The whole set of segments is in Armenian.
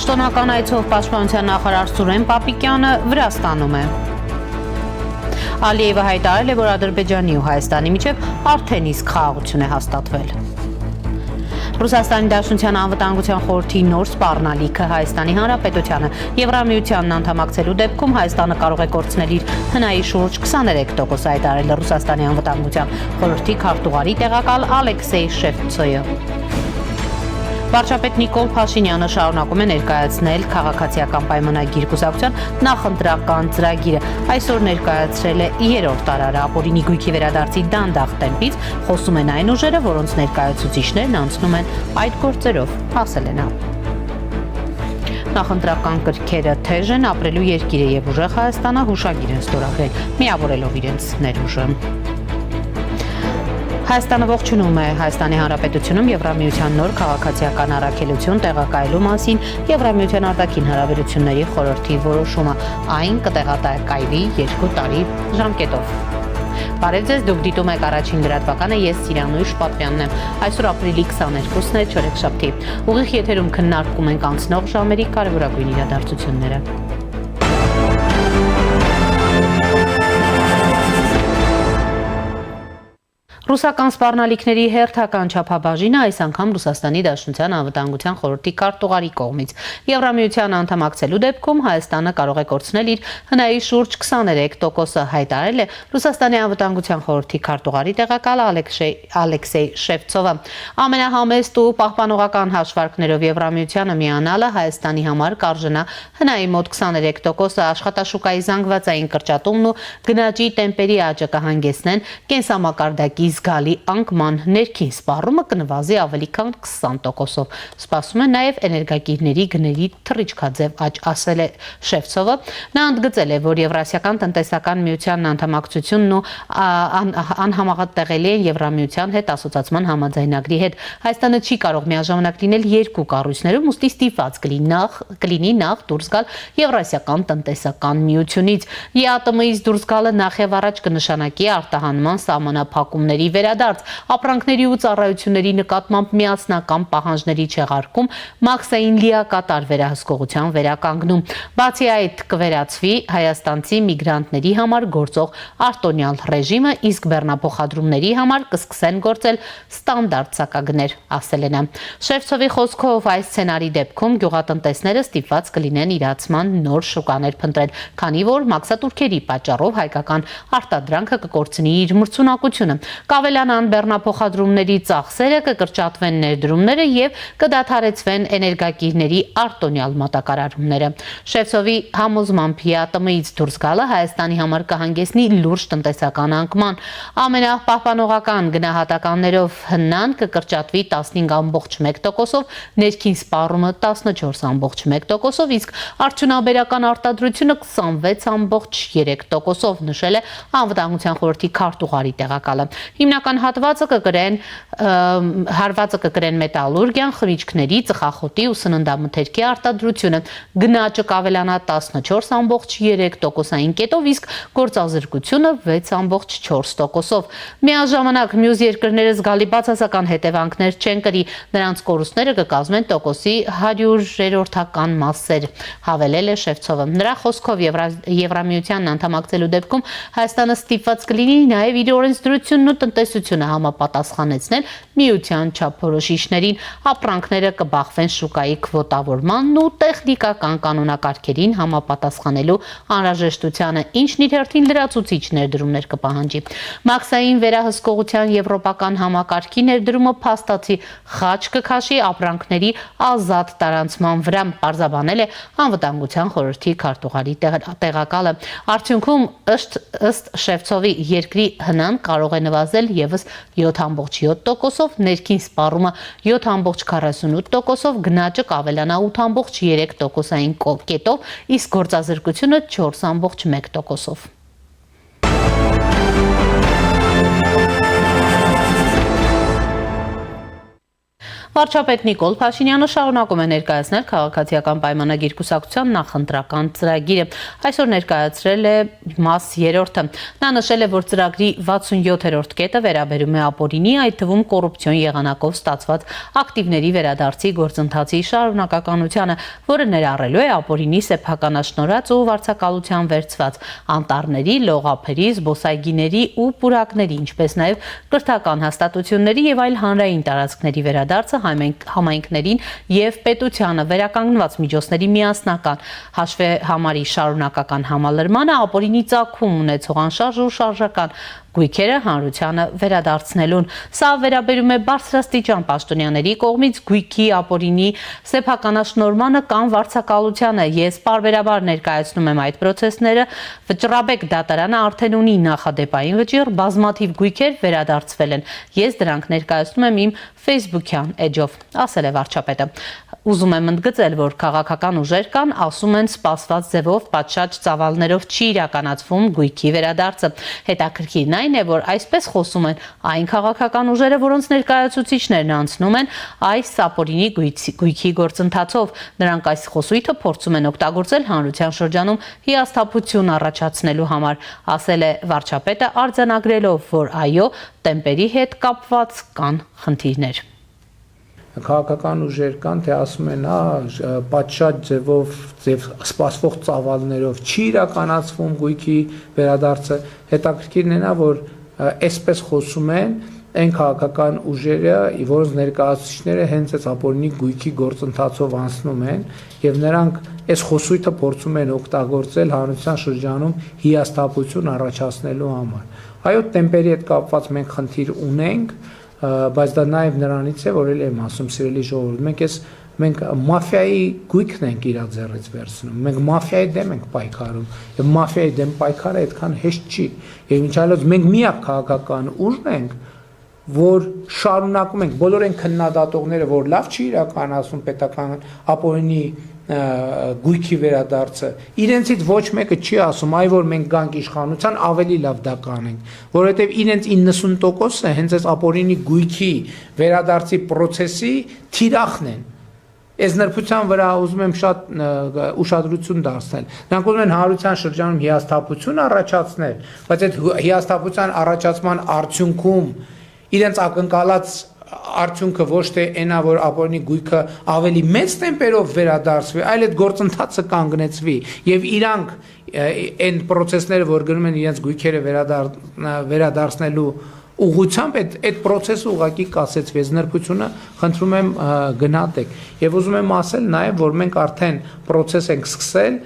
Պաշտոնական այցով Պաշտպանության նախարար Սուրեն Պապիկյանը Վրաստանում է։ Ալիևը հայտարարել է, որ Ադրբեջանի ու Հայաստանի միջև արդեն իսկ խաղաղություն է հաստատվել։ Ռուսաստանի Դաշնության անվտանգության խորհրդի նոր սպառնալիքը Հայաստանի Հանրապետությանը Եվրամիությանն անդամակցելու դեպքում Հայաստանը կարող է կորցնել իր հնայի շուրջ 23% հայտարարել Ռուսաստանի անվտանգության խորհրդի քարտուղարի տեղակալ Ալեքսեյ Շևցոյը։ Վարչապետ Նիկոլ Փաշինյանը շարունակում է ներկայացնել քաղաքացիական պայմանագիր կուսակցության նախընտրական ծրագիրը։ Այսօր ներկայացրել է 3-րդ տարարը ապօրինի գույքի վերադարձի դանդաղ տեմպից, խոսում են այն ուժերը, որոնց ներկայացուցիչներն անցնում են այդ գործերով, ասել է նա։ Նախընտրական կրքերը թեժ են, ապրելու երկիր է եւ ուժեղ Հայաստանը հուշագիր են ստորագրել, միավորելով իրենց ներուժը։ Հայաստանը ողջունում է Հայաստանի Հանրապետությունում Եվրամիության նոր քաղաքացիական առաքելություն տեղակայելու մասին Եվրամիության արտաքին հարաբերությունների խորհրդի որոշումը, այն կտեղակայվի 2 տարի ժամկետով։ Բարև ձեզ, դուք դիտում եք առաջին լրատվականը, ես Սիրանույշ Պատրյանն եմ։ Այսօր ապրիլի 22-ն է, չորեքշաբթի։ Ուղիղ եթերում քննարկում ենք անցնող ժամերի կարևորագույն իրադարձությունները։ Ռուսական սպառնալիքների հերթական չափաբաժինը այս անգամ Ռուսաստանի Դաշնության անվտանգության խորհրդի քարտուղարի կողմից Եվրամիության անդամակցելու դեպքում Հայաստանը կարող է կորցնել իր հնայի շուրջ 23%-ը, հայտարարել է Ռուսաստանի անվտանգության խորհրդի քարտուղարի տեղակալ Ալեքսեյ Շևցովը։ Ամենահամեստ ու պահպանողական հաշվարկներով Եվրամիությանը միանալը Հայաստանի համար կարժենա հնայի մոտ 23%-ը, աշխատաշուկայի զանգվածային կրճատումն ու գնաճի տեմպերի աճը կհանգեցնեն կենսամակարդակի զգալի անկման, ներքին սպառումը կնվազի ավելի քան 20%-ով։ Սպասում է նաև էներգակիրների գների թռիչքաձև աճ, ասել է Շևցովը։ Նա ընդգծել է, որ Եվրասիական տնտեսական միությանն անդամակցությունն ու անհամատեղելի են Եվրամիության հետ ասոցացման համաձայնագրի հետ։ Հայաստանը չի կարող միաժամանակ լինել երկու կառույցներում, ուստի ստիպված կլինի նախ դուրս գալ Եվրասիական տնտեսական միությունից։ ԵԱՏՄ-ից դուրս գալը նախ եւ առաջ կնշանակի արտահանման սահմանափակումների վերադարձ, ապրանքների ու ծառայությունների նկատմամբ միասնական պահանջների չեղարկում, մաքսային լիակատար վերահսկողության վերականգնում։ Բացի այդ, կվերացվի հայաստանցի միգրանտների համար գործող արտոնյալ ռեժիմը, իսկ բեռնափոխադրումների համար կսկսեն գործել ստանդարտ սակագներ, ասել է նա։ Շևցովի խոսքով այս սցենարի դեպքում գյուղատնտեսները ստիպված կլինեն իրացման նոր շուկաներ փնտրել, քանի որ մաքսատուրքերի պատճառով հայկական արտադրանքը կկորցնի իր մրցունակությունը։ Կավելանան բեռնափոխադրումների ծախսերը, կկրճատվեն ներդրումները եւ կդադարեցվեն էներգակիրների արտոնյալ մատակարարումները։ Շևցովի համոզմամբ ԵԱՏՄ-ից դուրս գալը Հայաստանի համար կհանգեցնի լուրջ տնտեսական անկման։ Ամենապահպանողական գնահատականներով հնան կկրճատվի 15.1%-ով, ներքին սպառումը 14.1%-ով, իսկ արդյունաբերական արտադրությունը 26.3%-ով, նշել է անվտանգության խորհրդի քարտուղարի տեղակալը։ Հիմնական հարվածը կկրեն մետալուրգիան, խմիչքների, ծխախոտի ու սննդամթերքի արտադրությունը, գնաճը կավելանա 14.3%-ային կետով, իսկ գործազրկությունը 6.4%-ով։ Միաժամանակ մյուս երկրները զգալի բացասական հետևանքներ չեն կրի, նրանց կորուստները կկազմեն տոկոսի 100-րդական մասեր, հավելել է Շևցովը։ Նրա խոսքով Եվրամիությանն անդամակցելու դեպքում Հայաստանը ստիպված կլինի նաև իր օրենսդրությունն ու տնտեսությունը համապատասխանեցնել միության չափորոշիչներին, ապրանքները կբախվեն շուկայի քվոտավորմանն ու տեխնիկական կանոնակարգերին համապատասխանելու անհրաժեշտությանը, ինչն իր հերթին լրացուցիչ ներդրումներ կպահանջի։ Մաքսային վերահսկողության եվրոպական համակարգի ներդրումը փաստացի խաչ կքաշի ապրանքների ազատ տարանցման վրա, պարզաբանել է անվտանգության խորհրդի քարտուղարի տեղակալը։ Արդյունքում ըստ Շևցովի երկրի հնան կարող է նվազել եւս 7.7%-ով, ներքին սպառումը 7.48%-ով, գնաճը կավելանա 8.3%-ային կետով, իսկ գործազրկությունը 4.1%-ով։ Վարչապետ Նիկոլ Փաշինյանը շարունակում է ներկայացնել քաղաքացիական պայմանագիր կուսակցության նախընտրական ծրագիրը։ Այսօր ներկայացրել է մաս 3-ը։ Նա նշել է, որ ծրագրի 67-րդ կետը վերաբերում է ապօրինի, այդ թվում կոռուպցիոն եղանակով ստացված ակտիվների վերադարձի գործընթացի շարունակականությանը, որը ներառելու է ապօրինի սեփականաշնորհած ու վարձակալության վերցված անտառների, լողափերի, զբոսայգիների ու պուրակների, ինչպես նաև կրթական հաստատությունների եւ այլ հանրային տարածքների վերադարձը համայնքներին եւ պետությանը, վերականգնված միջոցների միասնական հաշվեհամարի շարունակական համալրմանը, ապօրինի ծագում ունեցող անշարժ ու շարժական գույքերը հանրությանը վերադարձնելուն։ Սա վերաբերում է բարձրաստիճան պաշտոնյաների կողմից գույքի ապօրինի սեփականաշնորհմանը կամ վարձակալությանը։ Ես պարբերաբար ներկայացնում եմ այդ պրոցեսները։ Վճռաբեկ դատարանը արդեն ունի նախադեպային վճիռ, բազմաթիվ գույքեր վերադարձվել են։ Ես դրանք ներկայացնում եմ իմ Facebook-յան էջով, ասել է վարչապետը։ Ուզում եմ ընդգծել, որ քաղաքական ուժեր կան, ասում են սպասված ձևով պատշաճ ծավալներով չի իրականացվում գույքի վերադարձը։ Հետաքրքիրն այն է, որ այսպես խոսում են այն քաղաքական ուժերը, որոնց ներկայացուցիչներն անցնում են այս ապօրինի գույքի գործընթացով։ Նրանք այս խոսույթը փորձում են օգտագործել հանրության շրջանում հիասթափություն առաջացնելու համար, ասել է վարչապետը, արձանագրելով, որ այո, տեմպերի հետ կապված կան խնդիրներ։ Քաղաքական ուժեր կան, թե ասում են, պատշաճ ձևով սպասվող ծավալներով չի իրականացվում գույքի վերադարձը, հետաքրքիրն է նա, որ այսպես խոսում են այն քաղաքական ուժերը, որոնց ներկայացուցիչները հենց այս ապօրինի գույքի գործընթացով անցնում են, եւ նրանք այս խոսույթը փորձում են օգտագործել հանրության շրջանում հիասթափություն առաջացնելու համար։ Այո, տեմպերի հետ կապված մենք խնդիր ունենք, բայց դա նաև նրանից է, որ էլ եմ ասում, սիրելի ժողովուրդ, մենք մաֆիայի գույքն ենք իր ձեռից վերցնում, մենք մաֆիայի դեմ ենք պայքարում, եւ մաֆիայի դեմ պայքարը այդքան հեշտ չի, եւ ինչ այլոց մենք միակ քաղաքական ուժն ենք, որ շարունակում ենք, բոլոր այն քննադատողները, որ լավ չի իրականացնում պետական ապօրինի գույքի վերադարձը, իրենցից ոչ մեկը չի ասում, այ որ մենք գանք իշխանության, ավելի լավ դա կանենք, որովհետև իրենց 90%-ը հենց այս ապօրինի գույքի վերադարձի process-ի թիրախն են։ Այս նրբության վրա ուզում եմ շատ ուշադրություն դարձնել։ Նրանք ուզում են հանրության շրջանում հիասթափություն առաջացնել, բայց այդ հիասթափության առաջացման արդյունքում իրենց ակնկալած արդյունքը ոչ թե այնա, որ ապօրինի գույքը ավելի մեծ տեմպերով վերադարձվի, այլ այդ գործընթացը կանգնեցվի եւ իրանք այն process-ները, որ գնում են իրենց գույքերը վերադարձնելու ուղղությամբ այդ process-ը ուղղակի կասեցվի։ Այս նրբությունը խնդրում եմ գնահատեք եւ ուզում եմ ասել նաեւ, որ մենք արդեն process ենք սկսել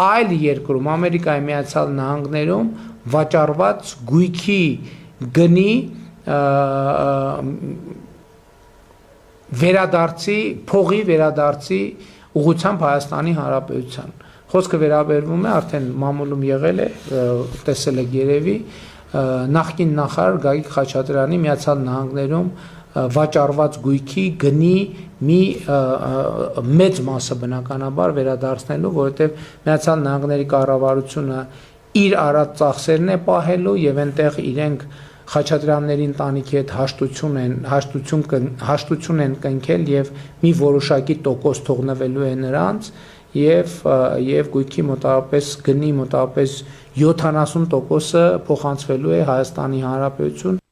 այլ երկրում, Ամերիկայի Միացյալ Նահանգներում վաճառված գույքի գնի վերադարձի, փողի վերադարձի ուղղությամբ Հայաստանի Հանրապետության։ Խոսքը վերաբերվում է արդեն մամուլում եղել է, տեսել եք երևի, նախկին նախարար Գագիկ Խաչատրյանի Միացյալ Նահանգներում վաճառված գույքի գնի մի մեծ մասը բնականաբար վերադարձնելու, որովհետև Միացյալ Նահանգների կառավարությունը իր արած ծախսերն է պահելու եւ այնտեղ իրենք Խաչատրյանների ընտանիքի հետ հաշտություն են կնքել եւ մի որոշակի տոկոս թողնվելու է նրանց եւ գույքի մոտավորապես գնի մոտավորապես 70%-ը փոխանցվելու է Հայաստանի Հանրապետություն։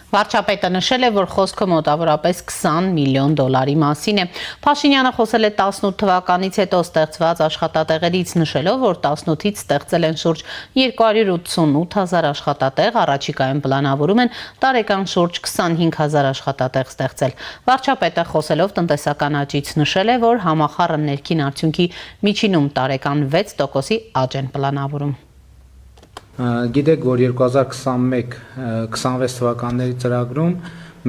Վարչապետը նշել է, որ խոսքը մոտավորապես $20 միլիոն մասին է։ Փաշինյանը խոսել է 18 թվականից հետո ստեղծված աշխատատեղերից, նշելով, որ 18-ից ստեղծել են շուրջ 288,000 աշխատատեղ, առաջիկայում պլանավորում են տարեկան շուրջ 25,000 աշխատատեղ ստեղծել։ Վարչապետը խոսելով տնտեսական աճից նշել է, որ համախառն ներքին արդյունքի միջինում տարեկան 6%-ի աճ են պլանավորում։ Գիտեք, որ 2021-26 թվականների ծրագրում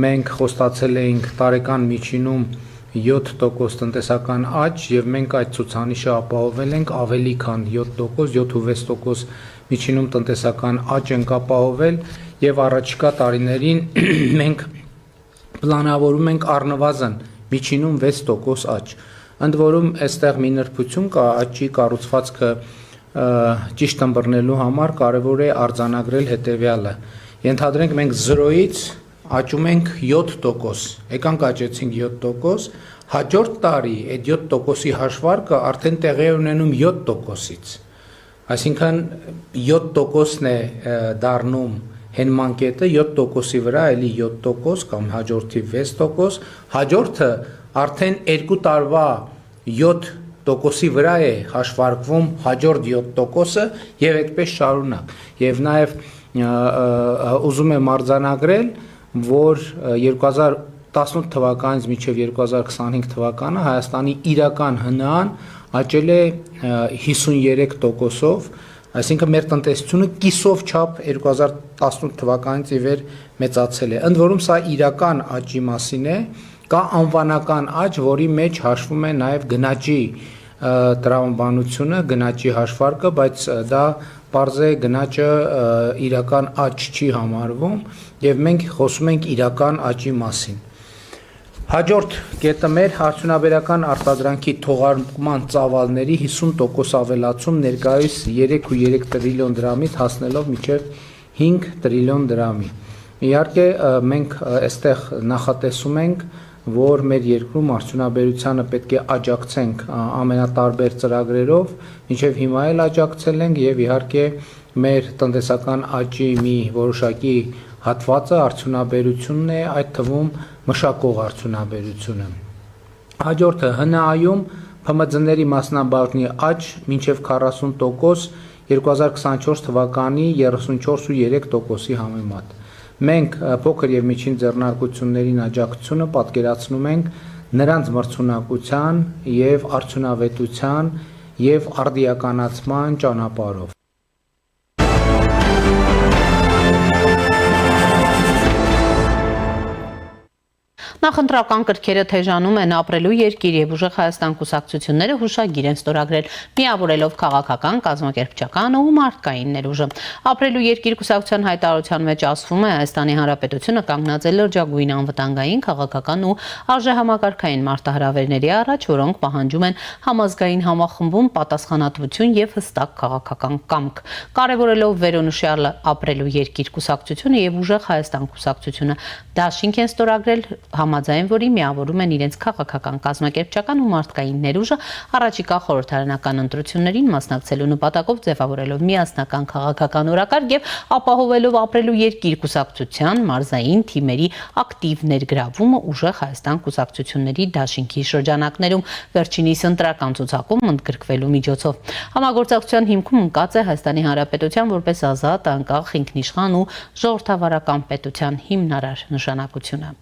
մենք խոստացել էինք տարեկան միջինում 7% տնտեսական աճ եւ մենք այդ ցուցանիշը ապահովել ենք ավելի քան 7%, 7.6% միջինում տնտեսական աճ ենք ապահովել եւ առաջիկա տարիներին մենք պլանավորում ենք առնվազն միջինում 6% աճ։ Ընդ որում, այստեղ մի նրբություն կա, աճի կառուցվածքը ճիշտ ըմբռնելու համար կարևոր է արձանագրել հետևյալը։ Ենթադրենք մենք 0-ից աճում ենք 7%, եկանք աճեցինք 7%, հաջորդ տարի այդ 7%-ի հաշվարկը արդեն տեղի է ունենում 7%-ից, այսինքն 7%-ն է դառնում հենման կետը, 7%-ի վրա էլի 7% կամ հաջորդի 6%, հաջորդը արդեն 2 տարվա 7%-ի վրա է հաշվարկվում հաջորդ 7%-ը եւ այդպես շարունակ, եւ նաեւ ուզում եմ արձանագրել, որ 2018 թվականից մինչև 2025 թվականը Հայաստանի իրական ՀՆԱ-ն աճել է 53%-ով, այսինքն մեր տնտեսությունը կիսով չափ 2018 թվականից ի վեր մեծացել է։ Ընդ որում սա իրական աճի մասին է, կա անվանական աճ, որի մեջ հաշվում է նաև գնաճի տրամաբանությունը, գնաճի հաշվարկը, բայց դա պարզ է գնաճը իրական աճ չի համարվում եւ մենք խոսում ենք իրական աճի մասին։ Հաջորդ կետը մեր արդյունաբերական արտադրանքի թողարկման ծավալների 50% ավելացում ներկայիս 3.3 տրիլիոն դրամից հասնելով մինչև 5 տրիլիոն դրամի։ Իհարկե մենք այստեղ նախատեսում ենք, որ մեր երկրում արդյունաբերությանը պետք է աջակցենք ամենատարբեր ծրագրերով, ինչև հիմա էլ աջակցել ենք եւ իհարկե մեր տնտեսական աճի մի որոշակի հատվածը արդյունաբերությունն է, այդ թվում մշակող արդյունաբերությունը։ Հաջորդը ՀՆԱ-ում ՓՄԶ-ների մասնաբաժնի աճ մինչև 40% 2024 թվականի 34.3%-ի համեմատ։ Մենք փոքր եւ միջին ձեռնարկություններին աջակցությունը պատկերացնում ենք նրանց մրցունակության եւ արդյունավետության եւ արդիականացման ճանապարհով։ Նախընտրական կրքերը թեժանում են ապրելու երկիր եւ ուժեղ Հայաստան կուսակցությունները հուշագիր են ստորագրել, միավորելով քաղաքական, կազմակերպչական ու մարդկային ներուժը։ Ապրելու երկիր կուսակցության հայտարարության մեջ ասվում է Հայաստանի Հանրապետությունը կանգնած է լրջագույն անվտանգային, քաղաքական ու արժեհամակարգային մարտահրավերների առաջ, որոնք պահանջում են համազգային համախմբում պատասխանատվություն եւ հստակ քաղաքական կամք։ Կարևորելով վերոնշյալ ապրելու երկիր կուսակցությունը եւ ուժեղ Հայաստան կուսակցությունը դաշինք են ստորագրել, համաձայն որի միավորում են իրենց քաղաքական, կազմակերպչական ու մարդկային ներուժը առաջիկա խորհրդարանական ընտրություններին մասնակցելու նպատակով ձևավորելով միասնական քաղաքական օրակարգ եւ ապահովելով ապրելու երկիր կուսակցության մարզային թիմերի ակտիվ ներգրավումը ուժեղ Հայաստան կուսակցությունների դաշինքի շրջանակներում վերջինիս ընտրական ցուցակում ընդգրկվելու միջոցով։ Համագործակցության հիմքում ընկած է Հայաստանի Հանրապետության որպես ազատ, անկախ, ինքնիշխան ու ժողովրդավարական պետության հիմնարար նշանակությունը։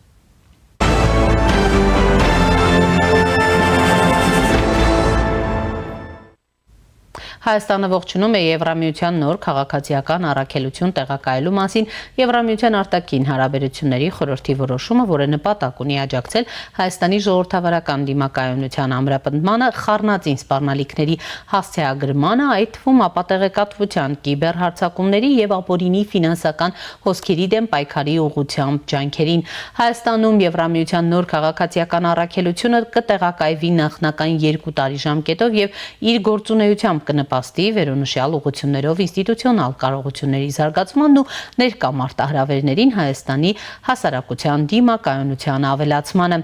Հայաստանը ողջունում է Եվրամիության նոր քաղաքացիական առաքելություն տեղակայելու մասին Եվրամիության արտաքին հարաբերությունների խորհրդի որոշումը, որը նպատակ ունի աջակցել Հայաստանի ժողովրդավարական դիմակայունության ամրապնդմանը, խառնածին սպառնալիքների հասցեագրմանը, այդ թվում ապատեղեկատվության, կիբերհարձակումների եւ ապօրինի ֆինանսական հոսքերի դեմ պայքարի ուղղությամբ ջանքերին։ Հայաստանում Եվրամիության նոր քաղաքացիական առաքելությունը կտեղակայվի նախնական 2 տարի ժամկետով եւ իր գործունեությամբ կնպաստի վերոնշյալ ուղղություններով ինստիտուցիոնալ կարողությունների զարգացմանն ու ներկա մարտահրավերներին Հայաստանի հասարակության դիմակայունության ավելացմանը։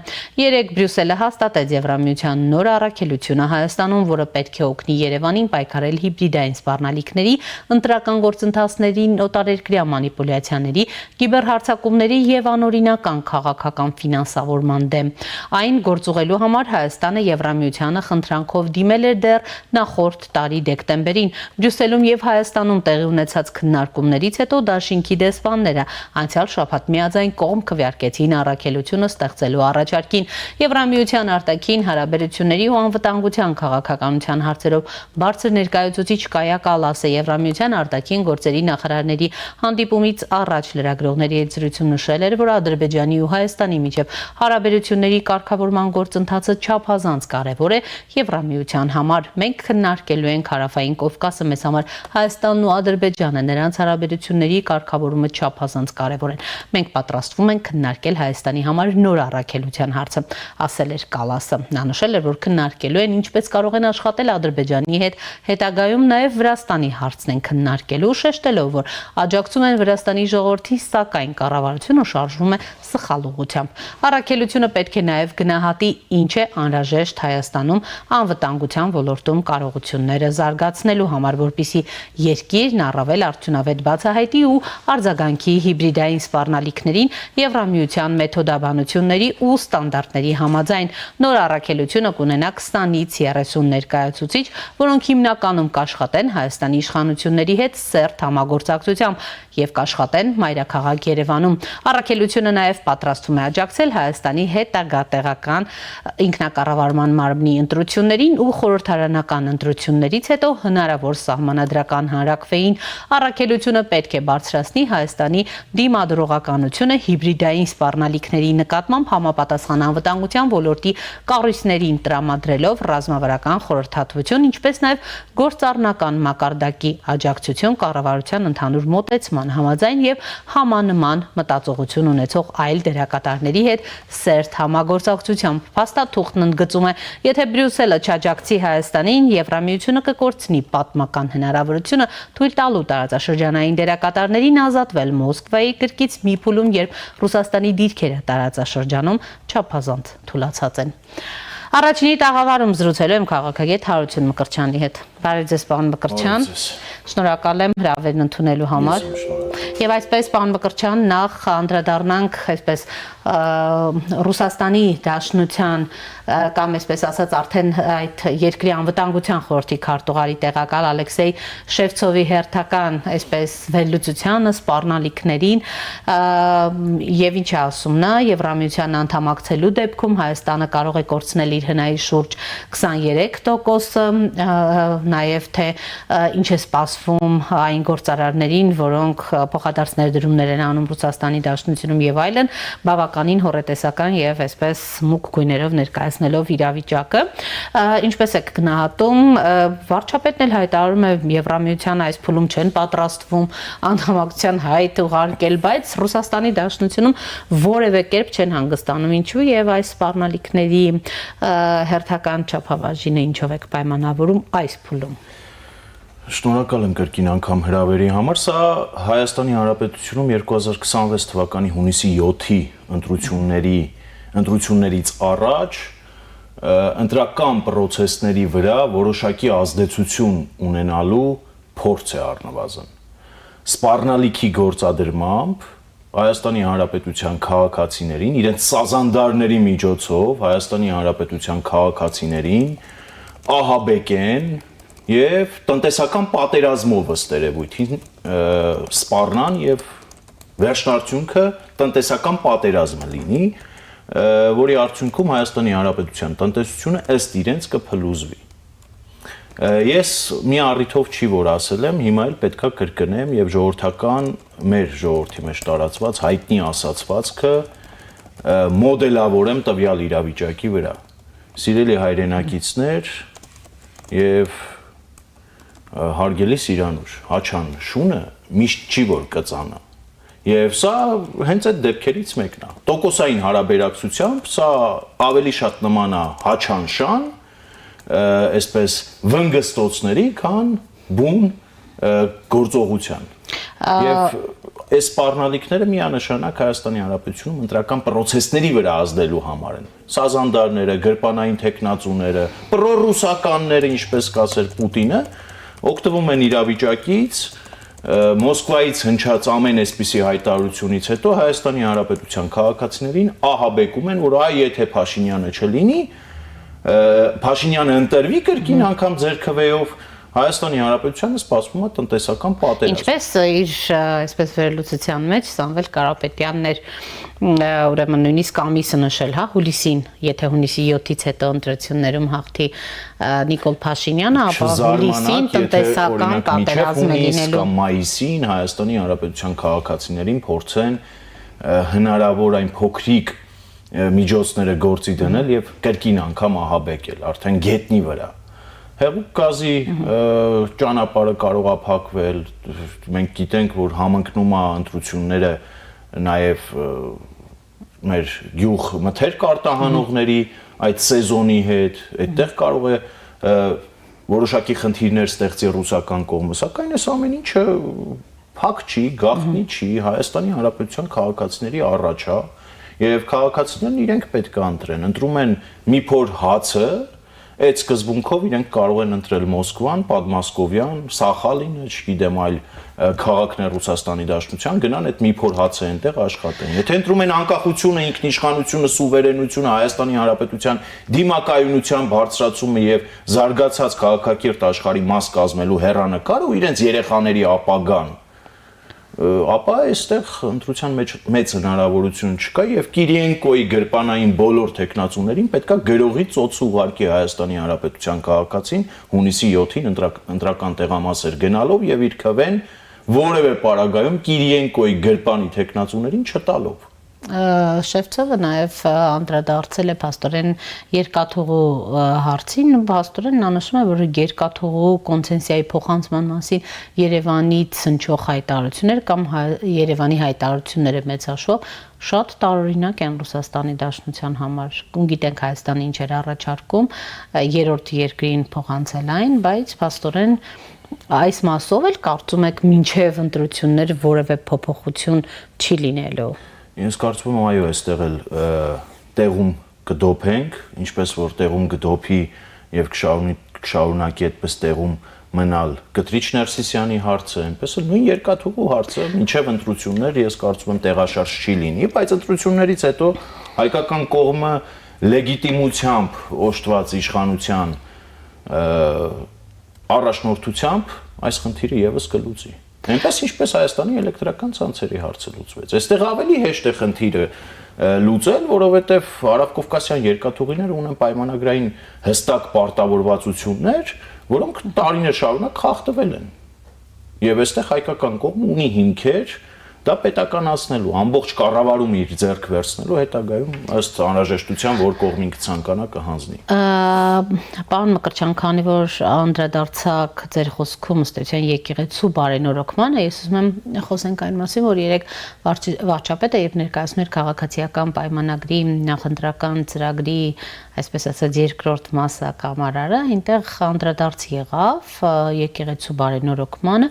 Երեկ Բրյուսելը հաստատեց Եվրամիության նոր առաքելությունը Հայաստանում, որը պետք է օգնի Երևանին պայքարել հիբրիդային սպառնալիքների, ընտրական գործընթացների, օտարերկրյա մանիպուլյացիաների, կիբերհարձակումների եւ անօրինական քաղաքական ֆինանսավորման դեմ։ Այն գործուղելու համար Հայաստանը Եվրամիությանը խնդրանքով դիմել էր դեռ նախորդ տարի դեկտեմբերին։ Բրյուսելում եւ Հայաստանում տեղի ունեցած քննարկումներից հետո դաշինքի դեսպանները անցյալ շաբաթ միաձայն կողմ քվեարկեցին առաքելությունը ստեղծելու առաջարկին։ Եվրամիության արտաքին հարաբերությունների ու անվտանգության քաղաքականության հարցերով բարձր ներկայացուցիչ Կայա Կալասը Եվրամիության արտաքին գործերի նախարարների հանդիպումից առաջ լրագրողների հետ զրույցում նշել էր, որ Ադրբեջանի ու Հայաստանի միջև հարաբերությունների կարգավորման գործընթացը չափազանց կարևոր է Եվրամիության համար։ Մենք քննարկելու ենք Հարավային Կովկասը մեզ համար Հայաստանն ու Ադրբեջանը, նրանց հարաբերությունների կարգավորումը չափազանց կարևոր են։ Մենք պատրաստվում ենք քննարկել Հայաստանի համար նոր առաքելության հարցը, ասել էր Կալասը։ Նա նշել էր, որ քննարկելու են ինչպես կարող են աշխատել Ադրբեջանի հետ, հետագայում նաև Վրաստանի հարցն են քննարկելու, շեշտելով, որ աջակցում են Վրաստանի ժողովրդին, սակայն կառավարությունը շարժվում է սխալ ուղղությամբ։ Առաքելությունը պետք է նաև գնահատի ինչ է անհրաժեշտ Հայաստանում անվտանգության ոլորտում կարողությունները զարգացնելու համար, որպեսզի երկիրն առավել արդյունավետ բացահայտի ու արձագանքի հիբրիդային սպառնալիքներին Եվրամիության մեթոդաբանությունների ու ստանդարտների համաձայն։ Նոր առաքելությունը կունենա 20-ից 30 ներկայացուցիչ, որոնք հիմնականում կաշխատեն Հայաստանի իշխանությունների հետ սերտ համագործակցությամբ եւ կաշխատեն մայրաքաղաք Երևանում։ Առաքելությունը նաև պատրաստվում է աջակցել Հայաստանի հետագա տեղական ինքնակառավարման մարմնի ընտրություններին ու խորհրդարանական ընտրություններից հետո հնարավոր սահմանադրական հանրակրվեին։ Առաքելությունը պետք է բարձրացնի Հայաստանի դիմադրողականությունը հիբրիդային սպառնալիքների նկատմամբ համապատասխան անվտանգության ոլորտի կառույցներին տրամադրելով ռազմավարական խորհրդատվություն, ինչպես նաև գործառնական մակարդակի աջակցություն կառավարության ընդհանուր մոտեցման համաձայն եւ համանման մտածողություն ունեցող այլ դերակատարների հետ սերտ համագործակցությամբ։ Փաստաթուղթն ընդգծում է, եթե Բրյուսելը չաջակցի Հայաստանին, Եվրամիությունը կկորցնի պատմական հնարավորությունը թույլ տալու տարածաշրջանային դերակատարներին ազատվել Մոսկվայի կրկից մի փուլում, երբ Ռուսաստանի դիրքերը տարածաշրջանում չափազանց թուլացած են։ Առաջինի տաղավարում զրուցելու եմ քաղաքագետ Հարություն Մկրտչյանի հետ։ Բարև ձեզ, պարոն Մկրտչյան։ Շնորհակալ եմ հրավերն ընդունելու համար։ Եվ այսպես, պարոն Մկրտչյան, նախ անդրադառնանք այսպես Ռուսաստանի Դաշնության կամ այսպես ասած արդեն այդ երկրի անվտանգության խորհրդի քարտուղարի տեղակալ Ալեքսեյ Շևցովի հերթական այսպես վերլուծությանը, սպառնալիքներին եւ ինչ է ասում նա, Եվրամիության անդամակցելու դեպքում Հայաստանը կարող է կորցնել իր հնայի շուրջ 23%, նաև թե ինչ է սպասվում այն գործարարներին, որոնք փոխադարձ ներդրումներ են անում Ռուսաստանի Դաշնությունում եւ այլն, բավականին հոռետեսական եւ այսպես մուգ գույներով ներկայացնելով իրավիճակը, ինչպես եք գնահատում, վարչապետն էլ հայտարարում է Եվրամիության այս փուլում չեն պատրաստվում անդամակցության հայտ ուղարկել, բայց Ռուսաստանի Դաշնությունում որևէ կերպ չեն հանգստանում, ինչու եւ այս սպառնալիքների հերթական չափաբաժինը ինչով եք պայմանավորում այս փուլում։ Շնորհակալ եմ կրկին անգամ հրավերի համար։ Սա Հայաստանի Հանրապետությունում 2026 թվականի հունիսի 7-ի ընտրություններից առաջ ընտրական պրոցեսների վրա որոշակի ազդեցություն ունենալու փորձ է առնվազն։ Սպառնալիքի գործադրմամբ Հայաստանի Հանրապետության քաղաքացիներին, իրենց սազանդարների միջոցով Հայաստանի Հանրապետության քաղաքացիներին ահաբեկեն եւ տնտեսական պատերազմով ըստ երևույթին սպառնան եւ վերջնարդյունքը տնտեսական պատերազմը լինի, որի արդյունքում Հայաստանի Հանրապետության տնտեսությունը ըստ իրենց կփլուզվի։ Ես մի առիթով չի որ ասել եմ, հիմա էլ պետքա կրկնեմ եւ ժողովրդական մեր ժողովրդի մեջ տարածված հայտնի ասացվածքը մոդելավորեմ տվյալ իրավիճակի վրա։ Սիրելի հայրենակիցներ եւ հարգելի Սիրանուշ, հաչան շունը միշտ չի որ կծանա։ Եվ սա հենց այդ դեպքերից մեկն է։ Տոկոսային հարաբերակցությամբ սա ավելի շատ նման է հաչան շան, այսպես վնգստոցների, քան բուն գործողության։ Եվ այս սպառնալիքները միանշանակ Հայաստանի Հանրապետությունում ընտրական պրոցեսների վրա ազդելու համար են։ Սազանդարները, գրպանային թեկնածուները, պրոռուսականները, ինչպես կասեր Պուտինը, օգտվում են իրավիճակից, Մոսկվայից հնչած ամեն այսպիսի հայտարարությունից հետո Հայաստանի Հանրապետության քաղաքացիներին ահաբեկում են, որ այ եթե Փաշինյանը չլինի, Փաշինյանը ընտրվի կրկին անգամ ձեռքվեով, Հայաստանի Հանրապետությանը սպասվում է տնտեսական պատերազմ։ Ինչպես իր այսպես վերլուծության մեջ Սամվել Կարապետյանն էր ուրեմն նույնիսկ ամիսը նշել, հա, հուլիսին, եթե հունիսի 7-ից հետո ընտրություններում հաղթի Նիկոլ Փաշինյանը, ապա հուլիսին տնտեսական պատերազմ է լինելու։ Կամ մայիսին Հայաստանի Հանրապետության քաղաքացիներին փորձեն հնարավոր այն փոքրիկ միջոցները գործի դնել եւ կրկին անգամ ահաբեկել, արդեն գետնի վրա։ Հեղուկ գազի ճանապարհը կարող է փակվել, մենք գիտենք, որ համընկնում է ընտրությունները նաև մեր գյուղ մթերք արտահանողների այդ սեզոնի հետ, այդտեղ կարող է որոշակի խնդիրներ ստեղծի ռուսական կողմը, սակայն այս ամեն ինչը փակ չի, գաղտնի չի, Հայաստանի Հանրապետության քաղաքացիների առաջ է, եւ քաղաքացիներն իրենք պետք է ընտրեն, ընտրում են մի փոր հացը, այդ սկզբունքով իրենք կարող են ընտրել Մոսկվան, Պատմասկովյան, Սախալինը, չգիտեմ, այլ քաղաքներ Ռուսաստանի Դաշնության, գնան այդ մի փոր հացը այնտեղ աշխատեն։ Եթե ընտրում են անկախությունը, ինքնիշխանությունը, սուվերենությունը, Հայաստանի Հանրապետության դիմակայունության բարձրացումը եւ զարգացած քաղաքակիրթ աշխարհի մաս կազմելու հեռանկարը ու իրենց երեխաների ապագան, ապա այստեղ ընտրության մեջ մեծ հնարավորություն չկա եւ Կիրիենկոյի գրպանային բոլոր տեխնացուներին պետքա գրողի ծոց ուղարկի Հայաստանի Հանրապետության քաղաքացին հունիսի 7-ին ընտրական տեղամասեր գնալով եւ իր քվեն որևէ պարագայում Կիրիենկոյի գրպանի տեխնացուներին չտալով։ Շևցովը նաև անդրադարձել է փաստորեն երկաթուղու հարցին, փաստորեն նա նշում է, որ երկաթուղու կոնցենսիայի փոխանցման մասին Երևանից հնչող հայտարարություններ կամ Երևանի հայտարարությունները մեծ հաշվով շատ տարօրինակ են Ռուսաստանի Դաշնության համար։ Գիտենք Հայաստանը ինչ էր առաջարկում երրորդ երկրին փոխանցել այն, բայց փաստորեն այս մասով էլ կարծում եք մինչև ընտրություններ որևէ փոփոխություն չի լինելու։ Ես կարծում եմ այո, այստեղ էլ տեղում կդոփենք, ինչպես որ տեղում կդոփի եւ կշարունակի այդպես տեղում մնալ Կտրիչ Ներսիսյանի հարցը, այնպես էլ նույն երկաթուղու հարցը, մինչև ընտրություններ ես կարծում եմ տեղաշարժ չի լինի, բայց ընտրություններից հետո հայկական կողմը լեգիտիմությամբ օժտված իշխանության առաջնորդությամբ այս խնդիրը եւս կլուծի։ Այնպես ինչպես Հայաստանի էլեկտրական ցանցերի հարցը լուծվեց։ Այստեղ ավելի հեշտ է խնդիրը լուծել, որովհետև Հարավկովկասյան երկաթուղիները ունեն պայմանագրային հստակ պարտավորվածություններ, որոնք տարիներ շարունակ խախտվել են։ Եվ այստեղ հայկական կողմը ունի հիմքեր դա պետականացնելու, ամբողջ կառավարումը իր ձեռք վերցնելու հետագայում ըստ անհրաժեշտության որ կողմին կցանկանա կհանձնի։ Պարոն Մկրտչյան, քանի որ անդրադարձակ ձեր խոսքում ըստ էության եկեղեցու բարենորոգմանը, ես ուզում եմ խոսենք այն մասին, որ երեք վարչապետը երբ ներկայացնում էր քաղաքացիական պայմանագրի նախընտրական ծրագրի, այսպես ասած, երկրորդ մասը կամարարը, այնտեղ անդրադարձ եղավ եկեղեցու բարենորոգմանը,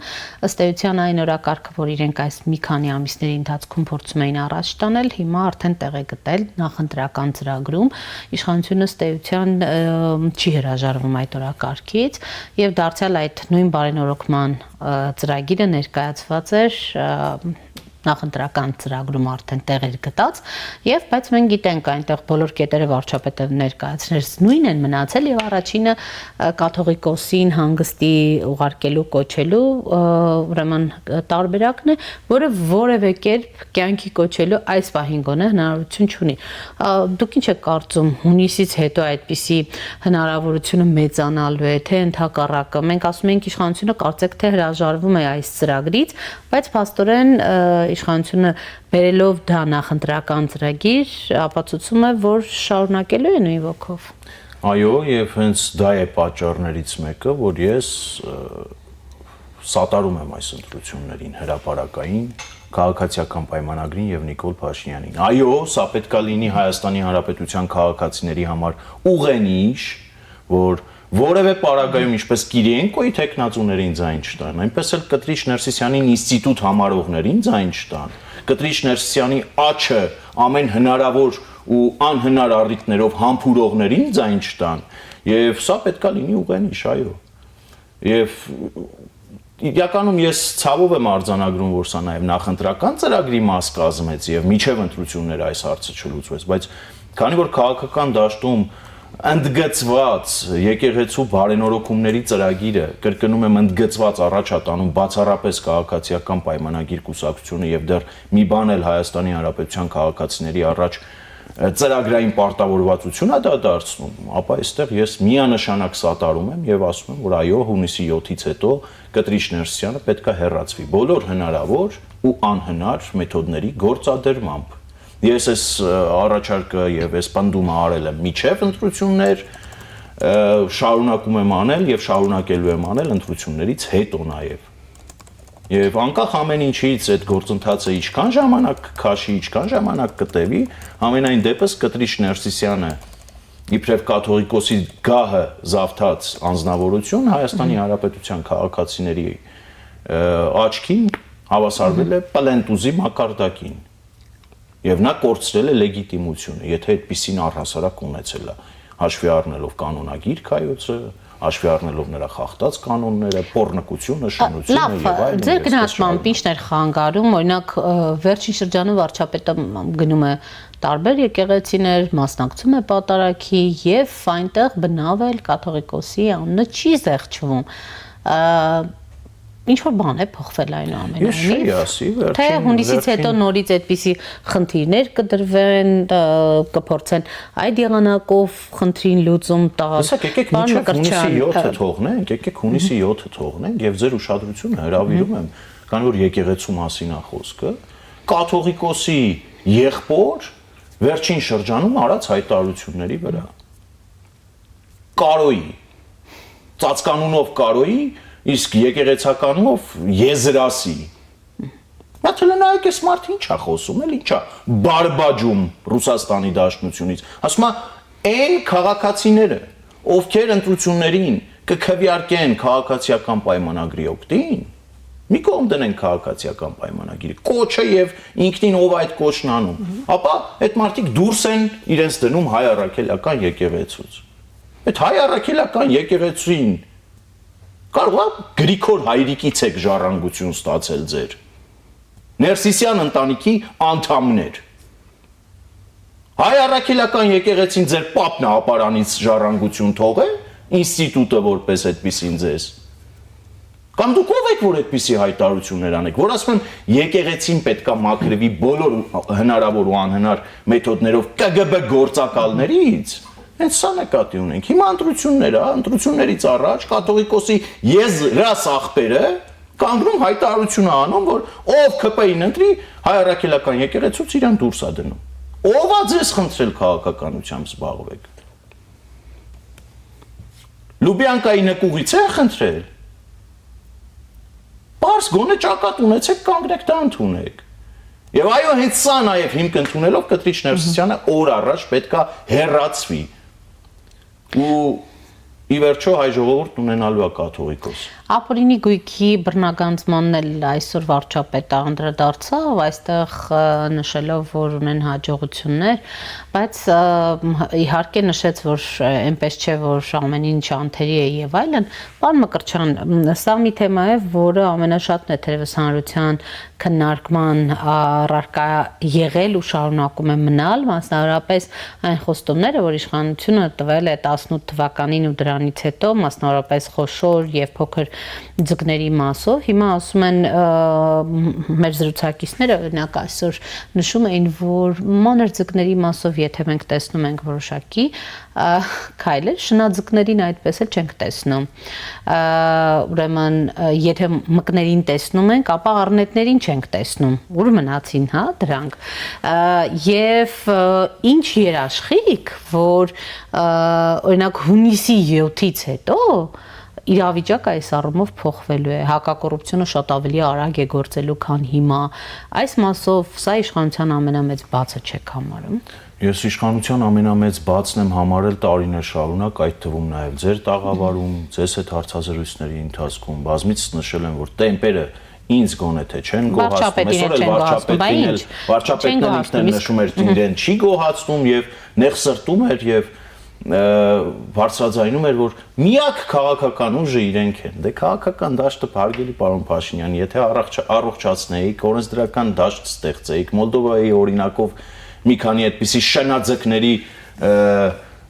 ըստ էության այն օրակարգը, որ իրենք այս մի քանի ամիսների ընթացքում փորձում էին առաջ տանել, հիմա արդեն տեղ է գտել նախընտրական ծրագրում, իշխանությունը ըստ էության չի հրաժարվում այդ օրակարգից եւ դարձյալ այդ նույն բարենորոգման ծրագիրը ներկայացված էր նախընտրական ծրագրում արդեն տեղեր գտած եւ բայց մենք գիտենք այնտեղ բոլոր կետերը վարչապետը ներկայացրեց նույնն են մնացել եւ առաջինը կաթողիկոսին հանգստի ուղարկելու կոչելու ուրեմն տարբերակն է, որը որևէ կերպ կյանքի կոչելու այս պահին գոնե հնարավորություն չունի։ Դուք ինչ եք կարծում հունիսից հետո այդպիսի հնարավորությունը մեծանալու է թե ընդհակառակը։ Մենք ասում ենք իշխանությունը կարծեք թե հրաժարվում է այս ծրագրից, բայց փաստորեն իշխանությունը բերելով դա նախընտրական ծրագիր ապացուցում է, որ շարունակելու է նույն ոգով։ Այո, եւ հենց դա է պատճառներից մեկը, որ ես սատարում եմ այս ընտրություններին հրապարակային քաղաքացիական պայմանագրին եւ Նիկոլ Փաշինյանին։ Այո, սա պետք է լինի Հայաստանի Հանրապետության քաղաքացիների համար ուղենիշ, որ որևէ պարագայում ինչպես Կիրիենկոյի տեխնացուներին ձայն չտան, այնպես էլ Կտրիչ Ներսիսյանին ինստիտուտ համարողներին ձայն չտան, Կտրիչ Ներսիսյանի աչը ամեն հնարավոր ու անհնար առիթներով համբուրողներին ձայն չտան, եւ սա պետք է լինի ուղենիշ, այո։ Եվ իրականում ես ցավով եմ արձանագրում, որ սա նաեւ նախընտրական ծրագրի մաս կազմեց եւ միջև ընտրությունները այս հարցը չլուծվեց, բայց քանի որ քաղաքական դաշտում ընդգծված եկեղեցու բարենորոգումների ծրագիրը կրկնում եմ ընդգծված առաջատանում բացառապես քաղաքացիական պայմանագիր կուսակցությունը եւ դեռ մի բան էլ Հայաստանի Հանրապետության քաղաքացիների առաջ ծրագրային պարտավորվածություն է դա դարձնում, ապա այստեղ ես միանշանակ սատարում եմ եւ ասում եմ, որ այո, հունիսի 7-ից հետո Կտրիչ Ներսիսյանը պետք է հեռացվի բոլոր հնարավոր ու անհնար մեթոդների գործադրմամբ։ Ես այս առաջարկը եւ այս պնդումը արել եմ միջև ընտրություններ, շարունակում եմ անել եւ շարունակելու եմ անել ընտրություններից հետո նաեւ։ Եվ անկախ ամեն ինչից այդ գործընթացը ինչքան ժամանակ քաշի, ինչքան ժամանակ կտևի, ամենայն դեպս Կտրիչ Ներսիսյանը իբրև կաթողիկոսի գահը զավթած անձնավորություն Հայաստանի Հանրապետության քաղաքացիների աչքին հավասարվել է պլենտուզի մակարդակին։ Եվ նա կորցրել է լեգիտիմությունը, եթե այդպիսին առհասարակ ունեցել է, հաշվի առնելով կանոնագիր կայոցը, հաշվի առնելով նրա խախտած կանոնները, փոռնկությունը, շնությունը եւ այլն։ Ձեր գնահատմամբ ի՞նչն էր խանգարում, օրինակ վերջին շրջանում վարչապետը գնում է տարբեր եկեղեցիներ, մասնակցում է պատարագի եւ այնտեղ բնավել կաթողիկոսի անունը չի զեղչվում։ Ինչ որ բան է փոխվել այնուամենայնիվ։ Ես չի ասի, Թե հունիսից հետո նորից այդպիսի խնդիրներ կդրվեն, կփորձեն այդ եղանակով խնդրին լուծում տալ։ Հեսա եկեք մինչև հունիսի 7-ը թողնենք, եկեք հունիսի 7-ը թողնենք եւ ձեր ուշադրությունը հրավիրում եմ, քանի որ եկեղեցու մասին է խոսքը, կաթողիկոսի եղբոր վերջին շրջանում արած հայտարարությունների վրա։ Կարոյի ծածկանունով Կարոյի իսկ եկեղեցականով Եզրասի։ Մատելը նայեք էս մարդ ինչ է խոսում, էլ ինչ է բարբաջում Ռուսաստանի Դաշնությունից։ Ասում է այն քաղաքացիները, ովքեր ընտրություններին կքվեարկեն քաղաքացիական պայմանագրի օգտին, մի կողմ դնեն քաղաքացիական պայմանագիրը, կոչը եւ ինքնին ով այդ կոչն անում, ապա այդ մարդիկ դուրս են իրենց դնում հայ առաքելական եկեղեցուց։ Այդ հայ առաքելական եկեղեցին կարող է Գրիգոր հայրիկից եք ժառանգություն ստացել ձեր։ Ներսիսյան ընտանիքի անդամներ։ Հայ առաքելական եկեղեցին ձեր պապն է ապարանից ժառանգություն թողել, ինստիտուտը որպես այդպեսին ձեզ։ Կամ դուք ով եք, որ այդպիսի հայտարարություններ անեք, որ ասում են եկեղեցին պետքա մաքրվի բոլոր հնարավոր ու անհնար մեթոդներով ԿԳԲ գործակալներից։ Հենց սա նկատի ունենք։ Հիմա ընտրություններից առաջ կաթողիկոսի Եզրաս աղբերը կանգնում հայտարարություն անում, որ ով ԿՊ-ին ընտրի, հայ առաքելական եկեղեցուց իրան դուրս է դնում։ Ով է ձեզ խնդրել քաղաքականությամբ զբաղվեք։ Լուբյանկայի նկուղից է խնդրել։ Պարզ գոնե ճակատ ունեցեք, կանգնեք դա ընդունեք։ Եվ այո, հենց սա նաև հիմք ընդունելով Կտրիչ Ներսիսյանը օր առաջ պետքա հեռացվի։ Ու ի վերջո հայ ժողովուրդն ունենալու է կաթողիկոս։ Ապօրինի գույքի բռնագանձմանն էլ այսօր վարչապետը անդրադարձավ, այստեղ նշելով, որ ունեն հաջողություններ, բայց իհարկե նշեց, որ այնպես չէ, որ ամեն ինչ անթերի է եւ այլն։ Պարոն Մկրտչյան, սա մի թեմա է, որը ամենաշատն է թերևս հանրության քննարկման առարկա եղել ու շարունակում է մնալ, մասնավորապես այն խոստումները, որ իշխանությունը տվել է 18 թվականին ու դրանից հետո, մասնավորապես խոշոր եւ փոքր ձկների մասով, հիմա ասում են մեր զրուցակիցները, օրինակ այսօր նշում էին, որ մանր ձկների մասով, եթե մենք տեսնում ենք որոշակի քայլեր, շնաձկներին այդպես էլ չենք տեսնում։ Ուրեմն, եթե մկներին տեսնում ենք, ապա առնետներին չենք տեսնում։ Ուր մնացին, հա, դրանք։ Եվ ինչ երաշխիք, որ օրինակ հունիսի 7-ից հետո իրավիճակը այս առումով փոխվելու է, հակակոռուպցիոնը շատ ավելի արագ է գործելու, քան հիմա։ Այս մասով սա իշխանության ամենամեծ բացը չեք համարում։ Ես իշխանության ամենամեծ բացն եմ համարել տարիներ շարունակ, այդ թվում նաև ձեր տաղավարում, ձեզ հետ հարցազրույցների ընթացքում, բազմից նշել եմ, որ տեմպերը ինձ գոնե թե չեն գոհացնում, այսօր էլ վարչապետն ինքն նշում էր, իրեն չի գոհացնում եւ նեղսրտում էր եւ բարձրաձայնում էր, որ միակ քաղաքական ուժը իրենք են։ Դե քաղաքական դաշտը հարգելի պարոն Փաշինյան, եթե առողջացնեիք, օրենսդրական դաշտ ստեղծեիք, Մոլդովայի օրինակով մի քանի այդպիսի շնաձկների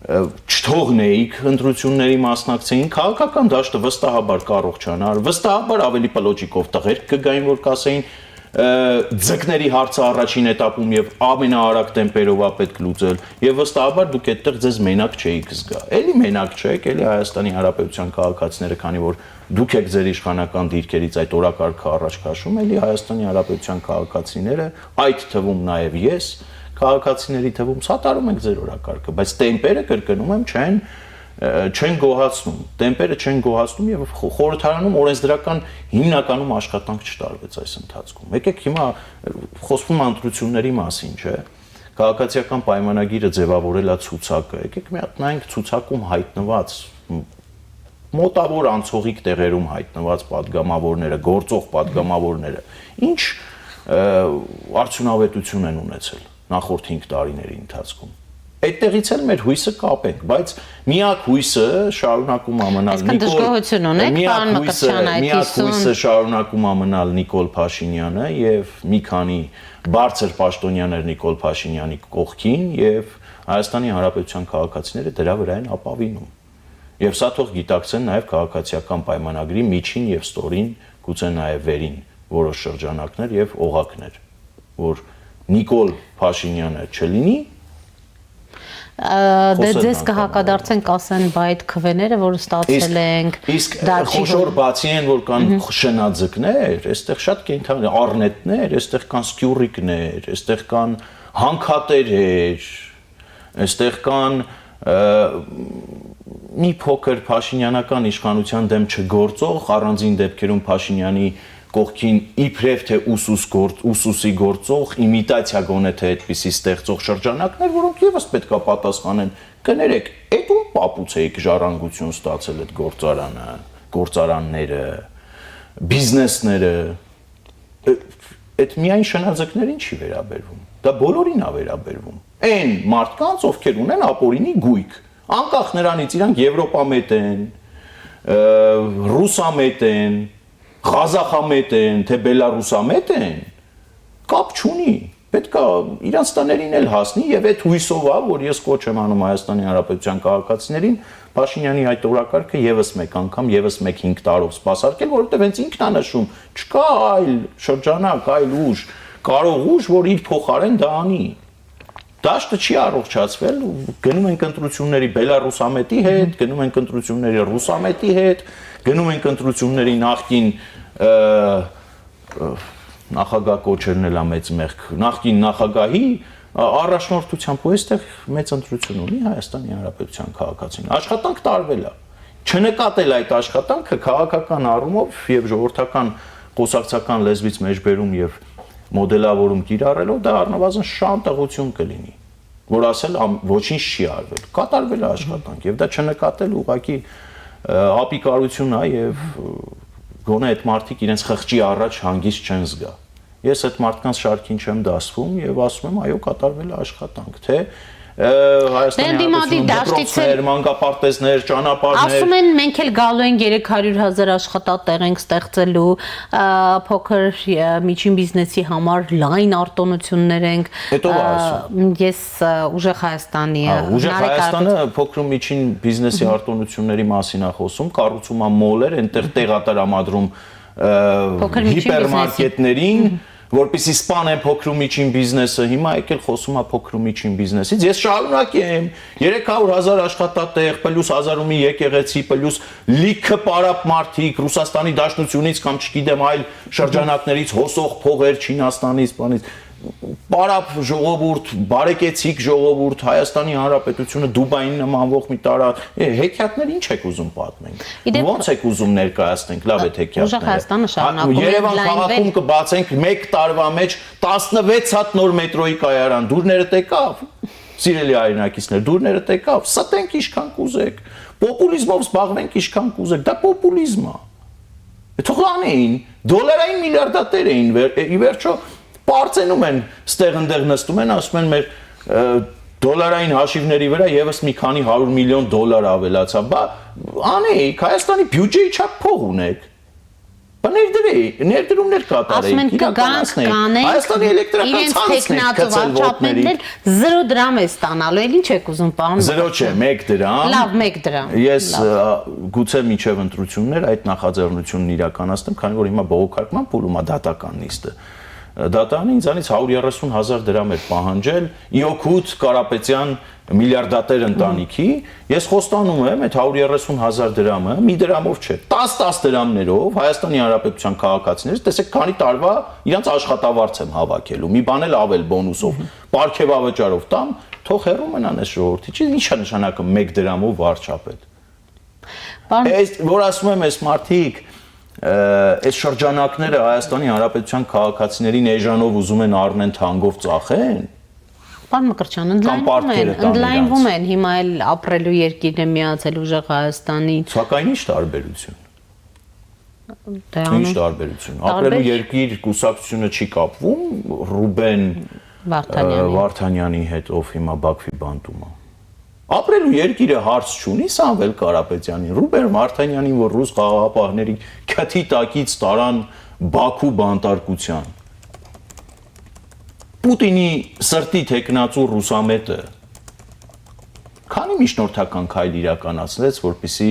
չթողնեիք ընտրությունների մասնակցեին, քաղաքական դաշտը վստահաբար կառողջանար, վստահաբար ավելի պլոճիկով տղերք կգային, որ կասեին ձկների հարցը առաջին этаպում եւ ամենաարագ տեմպերով է պետք լուծել եւ վստահաբար դուք այդտեղ ձեզ մենակ չէիք զգա։ Էլի մենակ չեք, էլի Հայաստանի Հանրապետության քաղաքացիները, քանի որ դուք եք ձեր իշխանական դիրքերից այդ օրակարգը առաջ քաշում, էլի Հայաստանի Հանրապետության քաղաքացիները, այդ թվում նաեւ ես, քաղաքացիների թվում սատարում ենք ձեր օրակարգը, բայց տեմպերը կրկնում եմ չեն չեն գոհացնում, տեմպերը չեն գոհացնում եւ խորհրդարանում օրենսդրական հիմնականում աշխատանք չտարվեց այս ընթացքում։ Եկեք հիմա խոսվում ընտրությունների մասին, չէ՞։ Քաղաքացիական պայմանագիրը ձևավորել է ցուցակը։ Եկեք մի հատ նայենք ցուցակում հայտնված մոտավոր անցողիկ տեղերում հայտնված падգամավորները, գործող падգամավորները ինչ արդյունավետություն են ունեցել նախորդ 5 տարիների ընթացքում։ Այդտեղից էլ մեր հույսը կապենք, բայց միակ հույսը շարունակում ամնալ հույսը շարունակում ամնալ Նիկոլ Փաշինյանը եւ մի քանի բարձր պաշտոնյաներ Նիկոլ Փաշինյանի կողքին եւ Հայաստանի Հանրապետության քաղաքացիները դրա վրա են ապավինում։ Եվ սա թող գիտակցեն նաեւ քաղաքացիական պայմանագրի միջին եւ ստորին, գուցե նաեւ վերին որոշ շրջանակներ եւ օղակներ, որ Նիկոլ Փաշինյանը չլինի Դե ձեզ կհակադարձենք ասեն բայ այդ քվեները, որ ստացել ենք, դա չի խոշոր բացի են, որ կան շնաձկներ, այստեղ շատ կենթանի առնետներ, այստեղ կան սկյուրիկներ, այստեղ կան հանքատերեր, այստեղ կան մի փոքր Փաշինյանական իշխանության դեմ չգործող, առանձին դեպքերում Փաշինյանի կողքին իբրև թե ուսուսի գործող, իմիտացիա գոնե թե այդպիսի ստեղծող շրջանակներ, որոնք եւս պետքա պատասխանեն։ Կներեք, այդ ում պապուց էիք ժառանգություն ստացել այդ գործարանները, բիզնեսները, այդ միայն շնաձկներին չի վերաբերվում։ Դա բոլորին է վերաբերվում։ Այն մարդկանց, ովքեր ունեն ապօրինի գույք, անկախ նրանից իրանք եվրոպամետ են, ռուսամետ են, Ղազախամետ են, թե բելարուսամետ են, կապ չունի, պետք է իրանց տաներին էլ հասնի եւ այդ հույսով է, որ ես կոչ եմ անում Հայաստանի Հանրապետության քաղաքացիներին Փաշինյանի այդ օրակարգը եւս մեկ անգամ, եւս մեկ 5 տարով սպասարկել, որովհետեւ հենց ինքն է նշում, չկա այլ շրջանակ, այլ ուժ, կարող ուժ, որ իր փոխարեն դա անի։ Դաշտը չի առողջացվել, գնում ենք ընտրությունների բելարուսամետի հետ, գնում ենք ընտրությունների ռուսամետի հետ, գնում ենք ընտրությունների նախկին նախագահ կոչերն էլ մեծ մեղք, նախկին նախագահի առաջնորդությամբ ու այստեղ մեծ ընտրություն ունի Հայաստանի Հանրապետության քաղաքացին։ Աշխատանք տարվել է։ Չնկատել այդ աշխատանքը քաղաքական առումով եւ ժողովրդական խոսակցական լեզվից մեջբերում եւ մոդելավորում կիրառելով դա առնվազն շանտեղություն կլինի, որ ասել ոչինչ չի արվել։ Կատարվել է աշխատանք եւ դա չնկատել ուղղակի ապիկարություն է եւ գոնե այդ մարդիկ իրենց խղճի առաջ հանգիստ չեն զգա։ Ես այդ մարդկանց շարքին չեմ դասվում եւ ասում եմ այո կատարվել է աշխատանք, թե Հայաստանի Հանրապետությունում դպրոցներ, մանկապարտեզներ, ճանապարհներ։ Ասում են մենք էլ գալու ենք 300,000 աշխատատեղ ենք ստեղծելու, փոքր միջին բիզնեսի համար լայն արտոնություններ ենք։ Հետո ասում։ Ես ուժեղ Հայաստանի Ուժեղ Հայաստանը փոքր ու միջին բիզնեսի արտոնությունների մասին է խոսում, կառուցում է մոլեր, այնտեղ տեղատարամադրում հիպերմարկետներին, որպեսզի սպանեն փոքր ու միջին բիզնեսը, հիմա եկել խոսում է փոքր ու միջին բիզնեսից։ Ես շարունակեմ 300,000 աշխատատեղ, պլյուս 1000 մի եկեղեցի, պլյուս լիքը պարապ մարդիկ Ռուսաստանի Դաշնությունից կամ չգիտեմ այլ շրջանակներից հոսող փողեր Չինաստանից, բանից պարապ ժողովուրդ, բարեկեցիկ ժողովուրդ, Հայաստանի Հանրապետությունը Դուբային նմանվող մի տարա, հեքիաթներ ինչ եք ուզում պատմենք։ Ոնց եք ուզում ներկայացնենք, լավ է հեքիաթները։ Ուժեղ Հայաստանը շարունակում է Երևան քաղաքում կբացենք 1 տարվա մեջ 16 հատ նոր մետրոյի կայարան, դուրները տեկավ։ Սիրելի հայրենակիցներ, դուրները տեկավ, ստենք ինչքան կուզեք։ Պոպուլիզմով զբաղվենք ինչքան կուզեք, դա պոպուլիզմ է։ Թող անեին, դոլարային միլիարդատեր էին, ի վերջո Պարծենում են, ստեղ ընդեղ նստում են, ասում են մեր դոլարային հաշիվների վրա եւս մի քանի 100 միլիոն դոլար ավելացավ, բա անեիք, Հայաստանի բյուջեի չափ փող ունեք։ Բա ներդրումներ կատարեիք, իրականացնեիք։ Հայաստանի էլեկտրական ցանցն է գցել ոտների։ 0 դրամ է ստանալու, էլ ինչ եք ուզում պարոն։ 0 չէ, 1 դրամ։ Լավ, 1 դրամ։ Ես գուցե միջև ընտրություններ այդ նախաձեռնությունն իրականացնեմ, քանի որ հիմա բողոքարկման փուլում է դատական նիստը։ դատարանը ինձանից 130,000 դրամ էր պահանջել իօքուտ Կարապետյան միլիարդատեր ընտանիքի, ես խոստանում եմ այդ 130,000 դրամը մի դրամով չէ, 10 դրամներով Հայաստանի Հանրապետության քաղաքացիներից, տեսեք, քանի տարվա իրանց աշխատավարձ եմ հավաքելու, մի բան էլ ավել բոնուսով, պարգևավճարով տամ, թող հեռու մնան այս ժողովրդի, ինչ է նշանակը 1 դրամով վարչապետ։ Այս որ ասում եմ, այս մարդիկ այս շրջանակները Հայաստանի Հանրապետության քաղաքացիներին էժանով ուզում են առնեն թանկով ծախեն։ Պարոն Մկրտչյան, ընդլայնվում են, հիմա էլ ապրելու երկիրն է միացել ուժեղ Հայաստանին։ Սակայն ինչ տարբերություն։ Ինչ տարբերություն։ Ապրելու երկիր կուսակցությունը չի կապվում Ռուբեն Վարդանյանի հետ, ով հիմա Բաքվի բանտում է։ Ապրելու երկիրը հարց չունի Սամվել Կարապետյանին, Ռուբեն Վարդանյանին, որ ռուս խաղաղապահների քթի տակից տարան Բաքու բանտարկության։ Պուտինի սրտի թեկնածու ռուսամետը քանի միջնորդական քայլ իրականացրեց, որպեսզի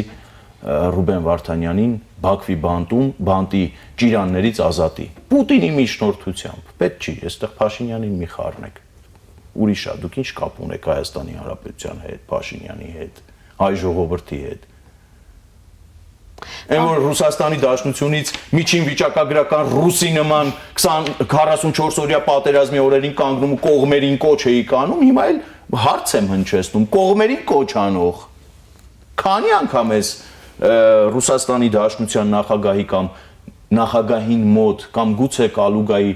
Ռուբեն Վարդանյանին Բաքվի բանտի ճիրաններից ազատի։ Պուտինի միջնորդությամբ։ Պետք չի, այստեղ Փաշինյանին մի խառնեք։ Ուրիշ է, դուք ինչ կապ ունեք Հայաստանի Հանրապետության հետ, Փաշինյանի հետ, հայ ժողովրդի հետ։ Այն որ Ռուսաստանի Դաշնությունից միջին վիճակագրական ռուսի նման 44 օրյա պատերազմի օրերին կանգնում ու կողմերին կոչ էի կանում, հիմա էլ հարց եմ հնչեցնում, կողմերին կոչ անող։ Քանի անգամ ես Ռուսաստանի Դաշնության նախագահի կամ նախագահին մոտ կամ գուցե Կալուգայի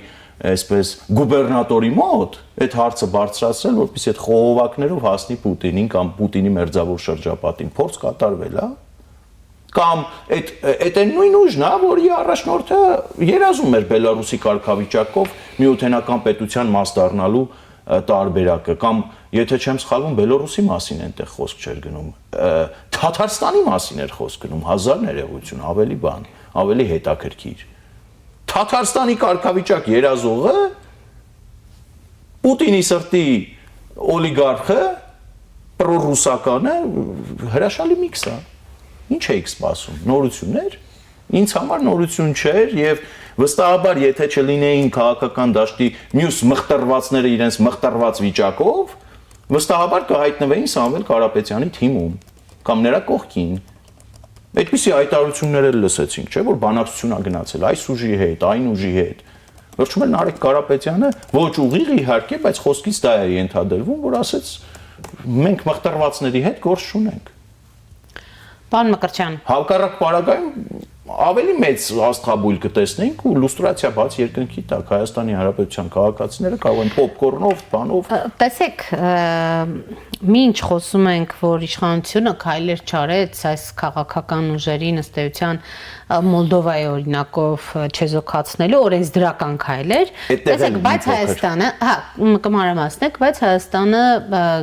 այսպես գուբերնատորի մոտ այդ հարցը բարձրացրել, որպեսզի այդ խողովակներով հասնի Պուտինին կամ Պուտինի մերձավոր շրջապատին, փորձ կատարվել, հա։ Կամ այդ նույն ուժն է, որի առաջնորդը երազում էր Բելարուսի կարգավիճակով միութենական պետության մաս դառնալու տարբերակը, կամ եթե չեմ սխալվում, Բելարուսի մասին այնտեղ խոսք չէր գնում, Թաթարստանի մասին էր խոսք գնում, 1000 ներողություն, ավելի բան, ավելի հետաքրքիր։ Թաթարստանի կարգավիճակ երազողը Պուտինի սրտի օլիգարխը, պրոռուսականը հրաշալի միքս է։ Ինչ էիք սպասում, նորություններ։ Ինձ համար նորություն չէր եւ վստահաբար եթե չլինեին քաղաքական դաշտի մյուս մղտրվածները իրենց մղտրված վիճակով, վստահաբար կհայտնվեին Սամվել Կարապետյանի թիմում կամ նրա կողքին։ Այդպիսի հայտարարություններ էլ լսեցինք, չէ՞ որ բանակցություն է գնացել այս ուժի հետ, այն ուժի հետ։ Վերջում էլ Նարեկ Կարապետյանը ոչ ուղիղ իհարկե, բայց խոսքից դա է ենթադրվում, որ ասեց մենք մղտրվածների հետ գործ չունենք։ Պարոն Մկրտչյան, հակառակ պարագայում ավելի մեծ աստղաբույլ կտեսնենք ու լուստրացիա բաց երկնքի տակ Հայաստանի Հանրապետության քաղաքացիները կարող են պոպկորնով, բանով։ Տեսեք, մինչ խոսում ենք, որ իշխանությունը քայլեր չարեց այս քաղաքական ուժերի ըստ էության Մոլդովայի օրինակով չեզոքացնելու օրենսդրական քայլեր, տեսեք, բայց Հայաստանը, կմանրամասնեք, բայց Հայաստանը,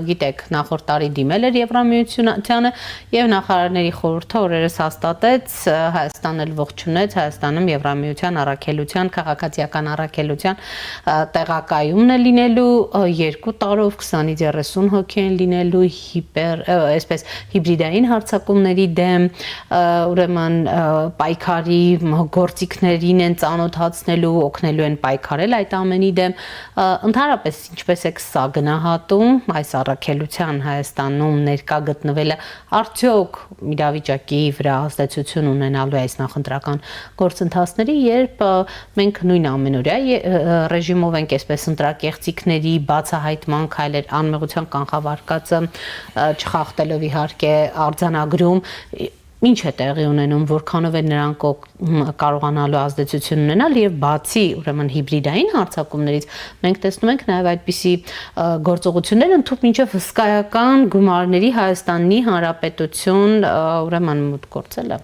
գիտեք, նախորդ տարի դիմել էր Եվրամիությանը եւ նախարարների խորհուրդը օրերս հաստատեց Հայաստանը ողջունեց Հայաստանում Եվրամիության առաքելության, քաղաքացիական առաքելության տեղակայումն է լինելու 2 տարով 20-ից 30 հոգի են լինելու այսպես հիբրիդային հարձակումների դեմ, ուրեմն պայքարի գործիքներին են ծանոթացնելու, օգնելու են պայքարել այդ ամենի դեմ։ Ընդհանրապես ինչպես է սա գնահատում այս առաքելության Հայաստանում ներկա գտնվելը արդյոք իրավիճակի վրա ազդեցություն ունենալու այս նախընտրական գործընթացների, երբ մենք նույն ամենօրյա ռեժիմով ենք այսպես ընտրակեղծիքների բացահայտման քայլեր անմեղության կանխավարկածը չխախտելով իհարկե արձանագրում, ինչ է տեղի ունենում, որքանով է նրանք կարողանալու ազդեցություն ունենալ եւ բացի ուրեմն հիբրիդային հարձակումներից մենք տեսնում ենք նաեւ այդպիսի գործողություններ ընդհանուր մինչեւ հսկայական գումարների Հայաստանի Հանրապետություն ուրեմն մուտք գործելը։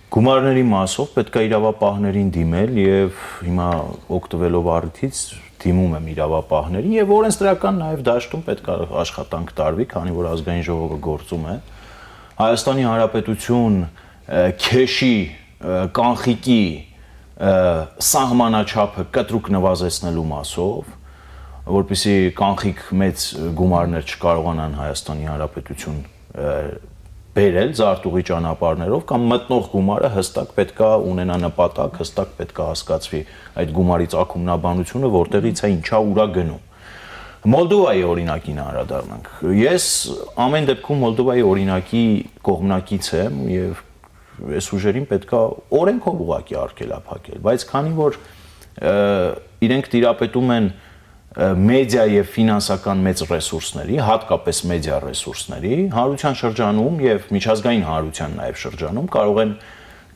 Գումարների մասով պետք է իրավապահներին դիմել եւ հիմա օգտվելով առիթից դիմում եմ իրավապահներին եւ օրենսդրական նաեւ դաշտում պետք է աշխատանք տարվի, քանի որ ազգային ժողովը գործում է։ Հայաստանի Հանրապետություն քեշի կանխիկի սահմանաչափը կտրուկ նվազեցնելու մասով, որպեսզի կանխիկ մեծ գումարներ չկարողանան Հայաստանի Հանրապետություն բերել զարտուղի ճանապարհներով կամ մտնող գումարը հստակ պետքա ունենա նպատակ, հստակ պետքա հասկացվի այդ գումարի ծագումնաբանությունը, որտեղից է ինչա ուրա գնում։ Մոլդովայի օրինակին անդրադառնանք։ Ես ամեն դեպքում Մոլդովայի օրինակի կողմնակից եմ եւ այս ուժերին պետքա օրենքով ուղղակի արգելափակել, բայց քանի որ իրենք տիրապետում են մեդիա եւ ֆինանսական մեծ ռեսուրսների, հատկապես մեդիա ռեսուրսների, հանրության շրջանում եւ միջազգային հանրության նաեւ շրջանում կարող են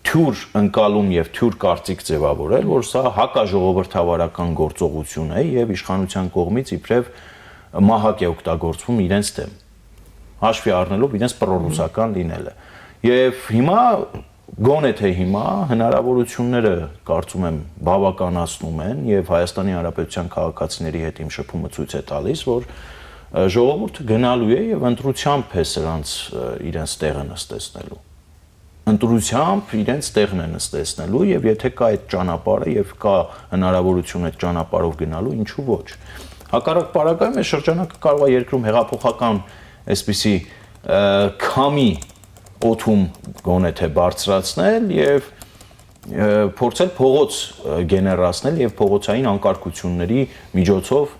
թյուր ընկալում եւ թյուր կարծիք ձևավորել, որ սա հակաժողովրդավարական գործողություն է եւ իշխանության կողմից իբրև մահակ է օգտագործվում իրենց դեմ, հաշվի առնելով իրենց պրոռուսական լինելը։ Եվ հիմա գոնե թե հիմա հնարավորությունները կարծում եմ բավականացնում են եւ Հայաստանի Հանրապետության քաղաքացիների հետ իմ շփումը ցույց է տալիս, որ ժողովուրդը գնալու է եւ ընտրությամբ է սրանց իրենց տեղը նստեցնելու։ Ընտրությամբ իրենց տեղն է նստեցնելու եւ եթե կա այդ ճանապարհը եւ կա հնարավորություն այդ ճանապարհով գնալու, ինչու ոչ։ Հակառակ պարագայում այս շրջանակը կարող է երկրում հեղափոխական այսպիսի քամի օթում գոնե թե բարձրացնել եւ փորձել փողոց գեներացնել եւ փողոցային անկարգությունների միջոցով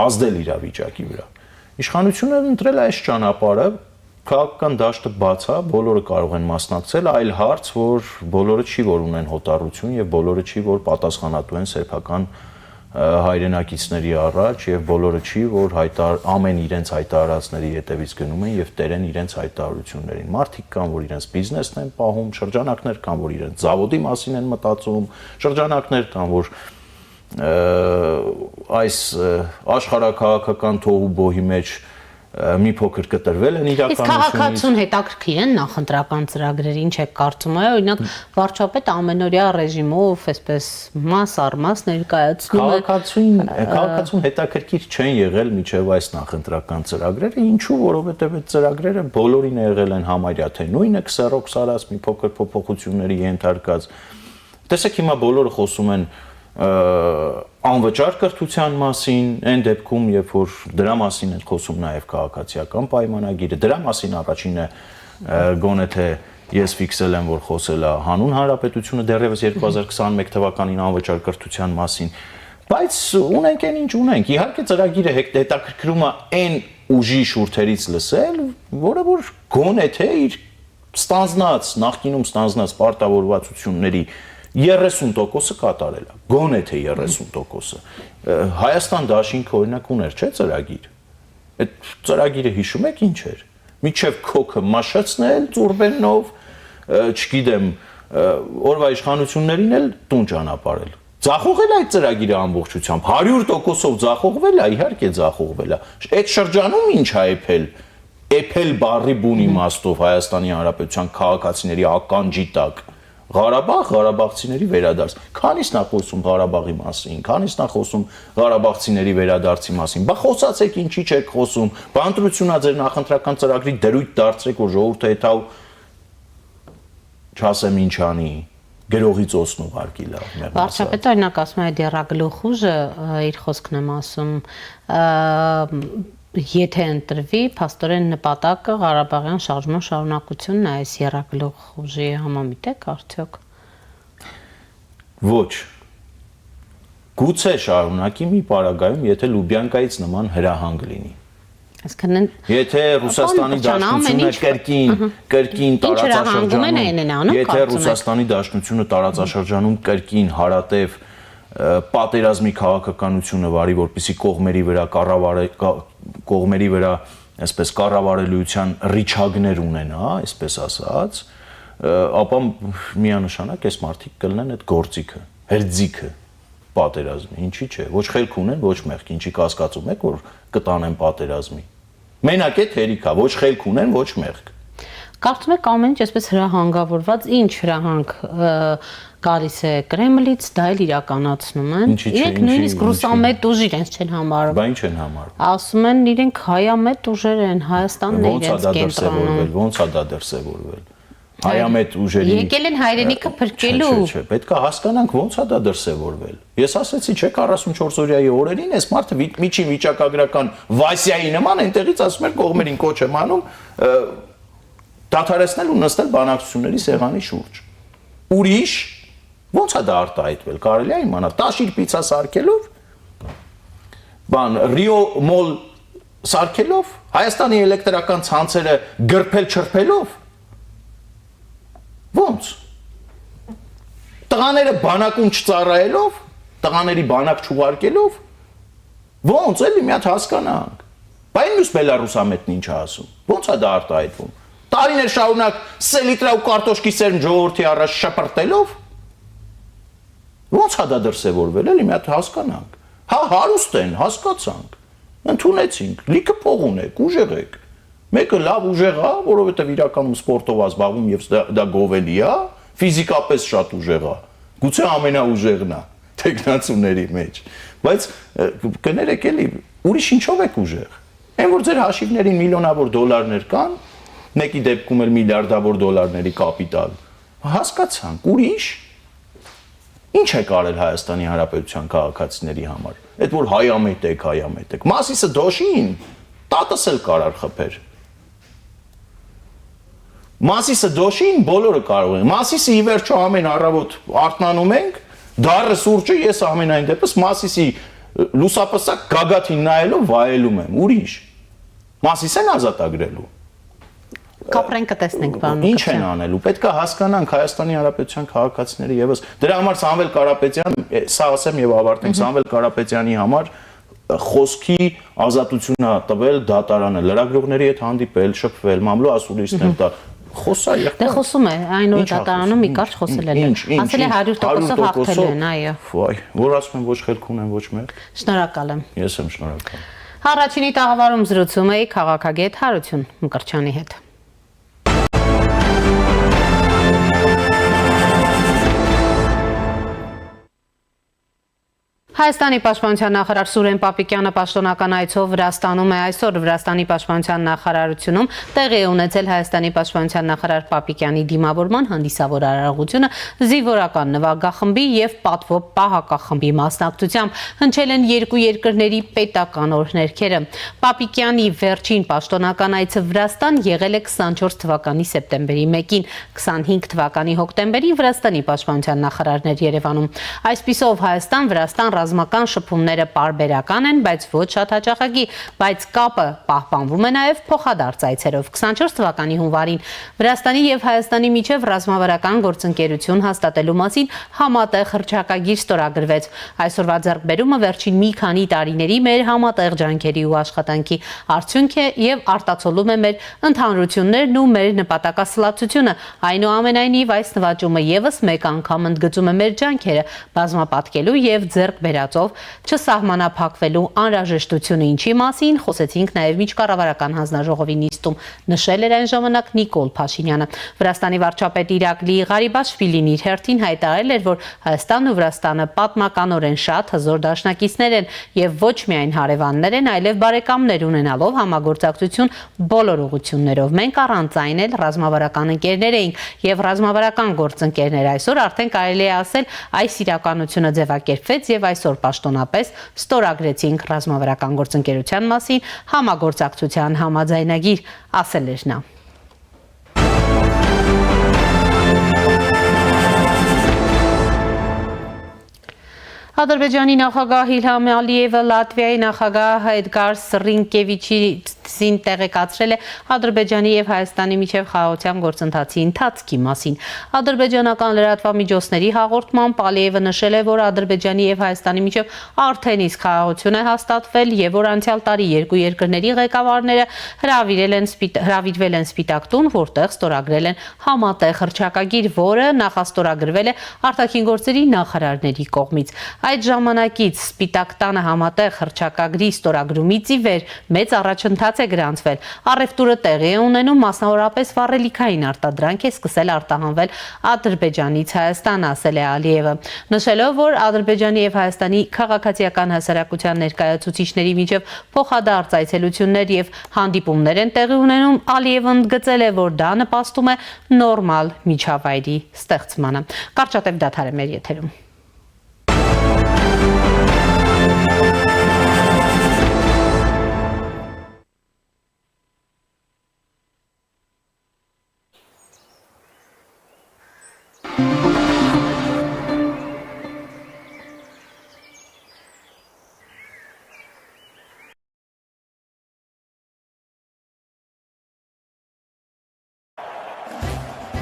ազդել իրավիճակի վրա։ Իշխանությունը ընտրել է այս ճանապարհը, քաղաքական դաշտը բաց է, բոլորը կարող են մասնակցել, այլ հարց, որ բոլորը չի որ ունեն հոտառություն եւ բոլորը չի որ պատասխանատու են սեփական հայրենակիցների առաջ եւ բոլորը չի որ ամեն իրենց հայտարարածների հետևից գնում են եւ տերեն իրենց հայտարարություններին։ Մարդիկ կան որ իրենց բիզնեսն են պահում, շրջանակներ կան որ իրենց զավոդի մասին են մտածում, շրջանակներ կան որ այս աշխարհակաղակական թողու բոհի մեջ մի փոքր կտրվել են իրականությունից։ Իսկ քաղաքացուն հետաքրքիր են նախընտրական ծրագրերը, ինչ է կարծում եք, օրինակ վարչապետը ամենօրյա ռեժիմով այսպես մաս առ մաս ներկայացնում է։ Քաղաքացուն հետաքրքիր չեն եղել միջև այս նախընտրական ծրագրերը, ինչու, որովհետև այդ ծրագրերը բոլորին եղել են համարյա թե նույնը, քսերոքս արած մի փոքր փոփոխությունների ենթարկած։ Տեսեք հիմա բոլորը խոսում են անվճար կրթության մասին, այն դեպքում, երբ որ դրա մասին են խոսում նաև քաղաքացիական պայմանագիրը, դրա մասին առաջինը գոնե թե ես ֆիքսել եմ, որ խոսել է հանուն հանրապետությունը դեռևս 2021 թվականին անվճար կրթության մասին, բայց ունենք այն ինչ ունենք։ Իհարկե ծրագիրը հետաքրքրում է այն ուժի շուրթերից լսել, որը որ գոնե թե իր ստանձնած, նախկինում ստանձնած պարտավորվածությունների 30%-ը կատարել է, գոնե թե 30%-ը։ Հայաստան դաշինքը օրինակ ուներ, չէ՞ ծրագիր։ Այդ ծրագիրը հիշում եք ինչ էր։ Միջև քոքը մաշացնել ծուրբենով, չգիտեմ, օրվա իշխանություններին էլ տուն ճանապարհել։ Ձախողել այդ ծրագիրը ամբողջությամբ 100%-ով ձախողվել է, իհարկե ձախողվել է։ Այդ շրջանում ինչ է էփել։ Էփել բառի բուն իմաստով Հայաստանի Հանրապետության քաղաքացիների ականջի տակ Ղարաբաղցիների վերադարձ։ Քանիսն է խոսում Ղարաբաղի մասին, քանիսն է խոսում Ղարաբաղցիների վերադարձի մասին։ Բա խոսացեք ինչի չեք խոսում։ Բա ընտրությունա ձեր նախընտրական ծրագրի դրույթ դարձրեք, որ ժողովուրդը հետո չասեմ ինչ անի, գրողից օսն ուղարկի լավ։ Վարչապետը օրինակ ասում է դերագլուխ ուժը իր խոսքն եմ ասում, եթե ընտրվի, փաստորեն նպատակը Ղարաբաղյան շարժման շարունակությունն է, այս երագլուխ ուժի համամիտ եք արդյոք։ Ոչ։ Գուցե շարունակի մի պարագայում, եթե Լուբյանկայից նման հրահանգ լինի։ Այսինքն եթե Ռուսաստանի Դաշնությունը կրկին տարածաշրջանում, եթե Ռուսաստանի Դաշնությունը տարածաշրջանում կրկին հարատև պատերազմի քաղաքականությունը վարի, որպեսզի կողմերի վրա այսպես կառավարելիության ռիչագներ ունենա, այսպես ասած, ապա միանշանակ այս մարդիկ կլինեն այդ գործիքը, հերձիքը պատերազմի, ինչի՞ չէ, ոչ խելք ունեն, ոչ մեղք, ինչի կասկածում եք, որ կտանեն պատերազմի։ Մենակ այդ հերիքա, ոչ խելք ունեն, ոչ մեղք։ Կարծում եք ամեն ինչ այսպես հրահանգավորված, ինչ հրահանգ գալիս է Կրեմլից, դա էլ իրականացնում են։ Իրենք նույնիսկ ռուսամետ ուժ իրենց չեն համարում։ Բա ինչ են համարում։ Ասում են իրենք հայամետ ուժեր են, Հայաստանն է իրենց կենտրոնում։ Ոնց է դա դրսևորվել։ Հայամետ ուժերի եկել են հայրենիքը փրկելու։ Չէ, պետք է հասկանանք ոնց է դա դրսևորվել։ Ես ասացի, չէ, 44 օրյայի օրերին այս մարդը միջին վիճակագրական Վասյայի նման այնտեղից ասում էր կողմերին կոչ եմ անում դադարեցնել ու նստել բանակցությունների սեղանի շուրջ։ Ուրիշ ո՞նց է դա արտահայտվել, կարելի է իմանալ, տաշիր պիցա սարքելով, Rio Mall սարքելով, Հայաստանի էլեկտրական ցանցերը գրփել չրփելով։ Ո՞նց։ Տղաները բանակում չծառայելով, տղաների բանակ չուղարկելով, ո՞նց էլի մի հատ հասկանանք։ Բայց մյուս Բելարուսամետն ինչ է ասում։ Ո՞նց է դա արտահայտվում։ Տարիներ շարունակ սելիտրա ու կարտոշկի սերն ժողովրդի առաջ շպրտելով։ Ո՞նց է դա դրսևորվել, էլի մի հատ հասկանանք։ Հա հարուստ են, հասկացանք։ Ընդունեցինք, լիքը փող ունեք, ուժեղ եք։ Մեկը լավ ուժեղ է, որովհետև իրականում սպորտով է զբաղվում եւ դա գովելի է, ֆիզիկապես շատ ուժեղ է։ Գուցե ամենաուժեղն է տեխնացուների մեջ։ Բայց կներեք էլի, ուրիշ ինչով եք ուժեղ։ Այն որ ձեր հաշիվներին միլիոնավոր դոլարներ կան, մեկի դեպքում էլ միլիարդավոր դոլարների կապիտալ։ Հասկացանք, ուրիշ ինչ է կարել Հայաստանի Հանրապետության քաղաքացիների համար։ Այդ որ հայամետ եք։ Մասիսը դոշին, տատս էլ կարար խփեր։ Մասիսը դոշին բոլորը կարող են։ Մասիսը ի վերջո ամեն առավոտ արթնանում ենք, դառը սուրճը ես ամենայն դեպս Մասիսի լուսապսակ գագաթին նայելով վայելում եմ, ուրիշ։ Մասիսեն ազատագրելու։ Կապրենք կտեսնենք բանը։ Ինչ են անելու։ Պետք է հասկանանք Հայաստանի Հանրապետության քաղաքացիները եւս։ Դրա համար Սամվել Կարապետյան, սա ասեմ եւ ավարտենք, Սամվել Կարապետյանի համար խոսքի ազատություն է տվել դատարանը, լրագրողների հետ հանդիպել, շփվել, մամլո ասուլիսներ տալ։ Խոսա եղբայր։ Դե խոսում է, այն որ դատարանում մի կարճ խոսել է։ Ասել է 100%-ով հաղթելու են, այո։ Վայ, որ ասում են ոչ խելք ունեն, ոչ մեղ։ Շնորհակալ եմ։ Ես եմ շնորհակալ։ Առաջինի տաղավարում զրուցում էի քաղաքագետ Հարություն Մկրտչյանի հետ։ Հայաստանի պաշտպանության նախարար Սուրեն Պապիկյանը պաշտոնական այցով Վրաստանում է այսօր Վրաստանի պաշտպանության նախարարությունում տեղի է ունեցել Հայաստանի պաշտպանության նախարար Պապիկյանի դիմավորման հանդիսավոր արարողությունը զինվորական նվագախմբի եւ պատվո պահակախմբի մասնակցությամբ հնչել են երկու երկրների պետական օրհներգերը։ Պապիկյանի վերջին պաշտոնական այցը Վրաստան եղել է 24 թվականի սեպտեմբերի 1-ին, 25 թվականի հոկտեմբերին Վրաստանի պաշտպանության նախարարներ Երևանում։ Այսպիսով Հայաստան-Վրաստան ռազմական շփումները պարբերական են, բայց ոչ շատ հաճախակի, բայց կապը պահպանվում է նաև փոխադարձ այցերով։ 24 թվականի հունվարին Վրաստանի եւ Հայաստանի միջև ռազմավարական գործընկերություն հաստատելու մասին համատեղ հռչակագիր ստորագրվեց։ Այսօրվա ձեռքբերումը վերջին մի քանի տարիների մեր համատեղ ջանքերի ու աշխատանքի արդյունք է եւ արտացոլում է մեր ընդհանրություններն ու մեր նպատակասլացությունը։ Այնուամենայնիվ այս նվաճումը եւս մեկ անգամ ընդգծում է մեր ջանքերը բազմապատկելու եւ ձեռք բերածով չսահմանափակվելու անհրաժեշտությունը, ինչի մասին խոսեցինք նաև միջկառավարական հանձնաժողովի նիստում, նշել էր այն ժամանակ Նիկոլ Փաշինյանը։ Վրաստանի վարչապետ Իրակլի Ղարիբաշվիլին իր հերթին հայտարարել էր, որ Հայաստանն ու Վրաստանը պատմականորեն շատ հզոր դաշնակիցներ են եւ ոչ միայն հարևաններ են, այլև բարեկամներ ունենալով համագործակցություն բոլոր ուղղություններով։ Մենք առանց այն էլ ռազմավարական ընկերներ էինք եւ ռազմավարական գործընկերներ։ Այսօր արդեն կարելի է ասել այս իրականությունը ձևակերպվեց եւ այսօր պաշտոնապես ստորագրեցինք ռազմավարական գործընկերության մասին համագործակցության համաձայնագիր, ասել էր նա։ Ադրբեջանի նախագահ Իլհամ Ալիևը Լատվիայի նախագահ Էդգար Սրինկևիչին տեղեկացրել է Ադրբեջանի եւ Հայաստանի միջև խաղաղության գործընթացի ընթացքի մասին։ Ադրբեջանական լրատվամիջոցների հաղորդմամբ Ալիևը նշել է, որ Ադրբեջանի եւ Հայաստանի միջև արդեն իսկ խաղաղություն է հաստատվել եւ որ անցյալ տարի երկու երկրների ղեկավարները հրավիրվել են Սպիտակ տուն, որտեղ ստորագրել են համատեղ հռչակագիր, որը նախաստորագրվել է արտաքին գործերի նախարարների կողմից։ Այդ ժամանակից Սպիտակ տանը համատեղ հռչակագրի ստորագրումից ի վեր մեծ առաջընթաց է գրանցվել։ Առևտուրը տեղի է ունենում, մասնավորապես վառելիքային արտադրանք է սկսել արտահանվել Ադրբեջանից Հայաստան, ասել է Ալիևը, նշելով, որ Ադրբեջանի եւ Հայաստանի քաղաքացիական հասարակության ներկայացուցիչների միջև փոխադարձ այցելություններ եւ հանդիպումներ են տեղի ունենում։ Ալիևն ընդգծել է, որ դա նպաստում է նորմալ միջավայրի ստեղծմանը։ Կարճատև դադար է մեր եթերում։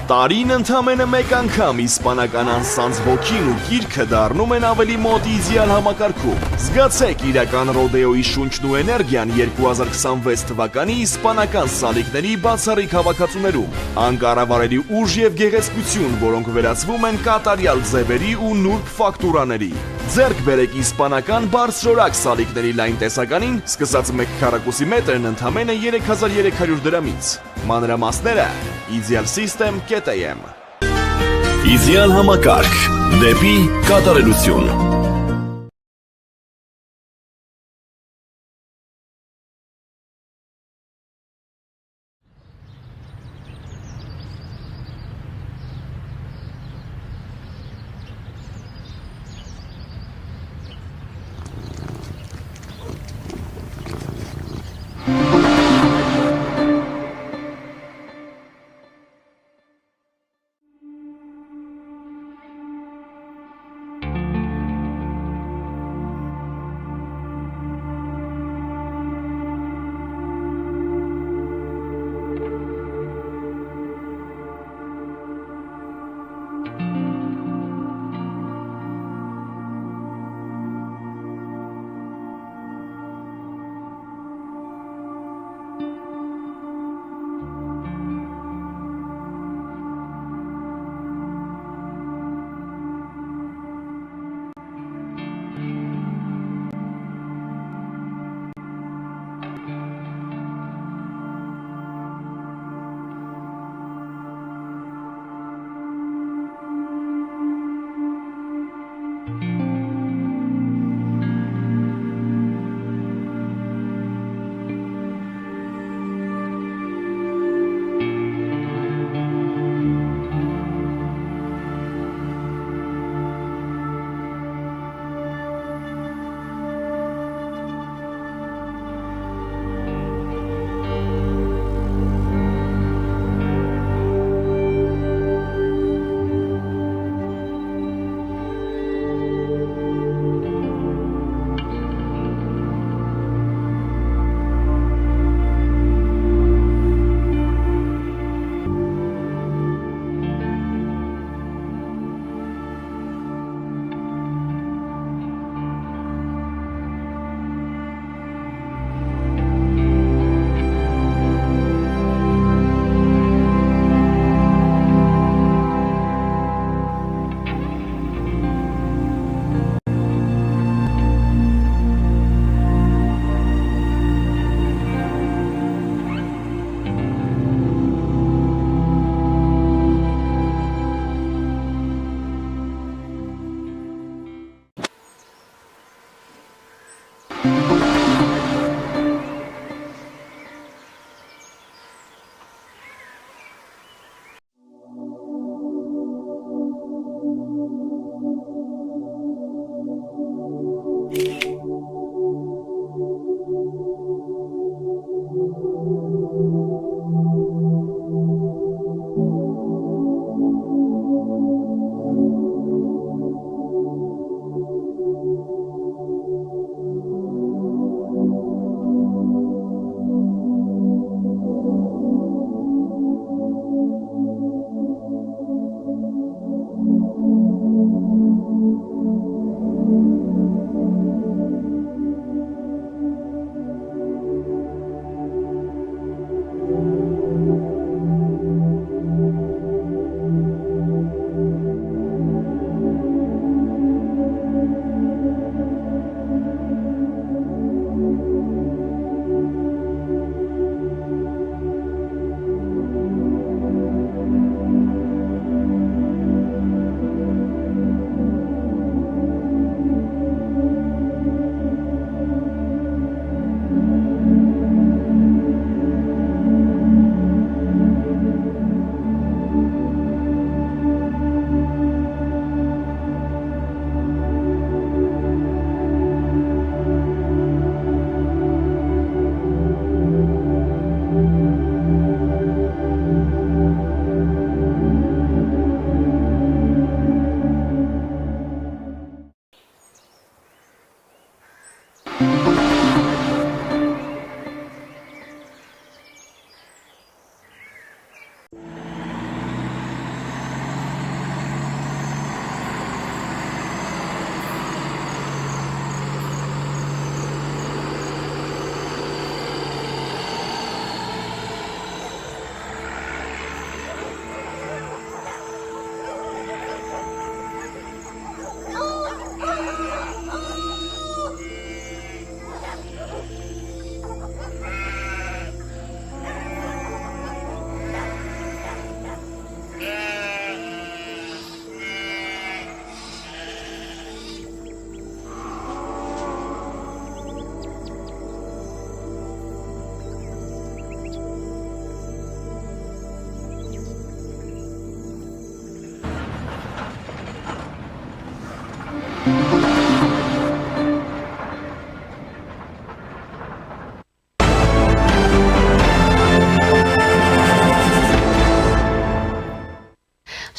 Տարին ընդամենը մեկ անգամ իսպանական անսանձ ոգին ու գիրքը դառնում են ավելի մոտ իդեալ համակարգում։ Զգացեք իրական ռոդեոյի շունչն ու էներգիան 2026 թվականի իսպանական սալիկների բացառիկ հավաքածուներում։ Անկառավարելի ուժ եւ գեղեցկություն, որոնք վերածվում են կատարյալ ձևերի ու նուրբ ֆակտուրաների։ Ձեռք բերեք իսպանական բարձրորակ սալիկների լայն տեսականին, սկսած 1 քառակուսի մետրն ընդամենը 3300 դրամից։ Մանրամասները idealsystem.am Իդեալ համակարգ դեպի կատարելություն։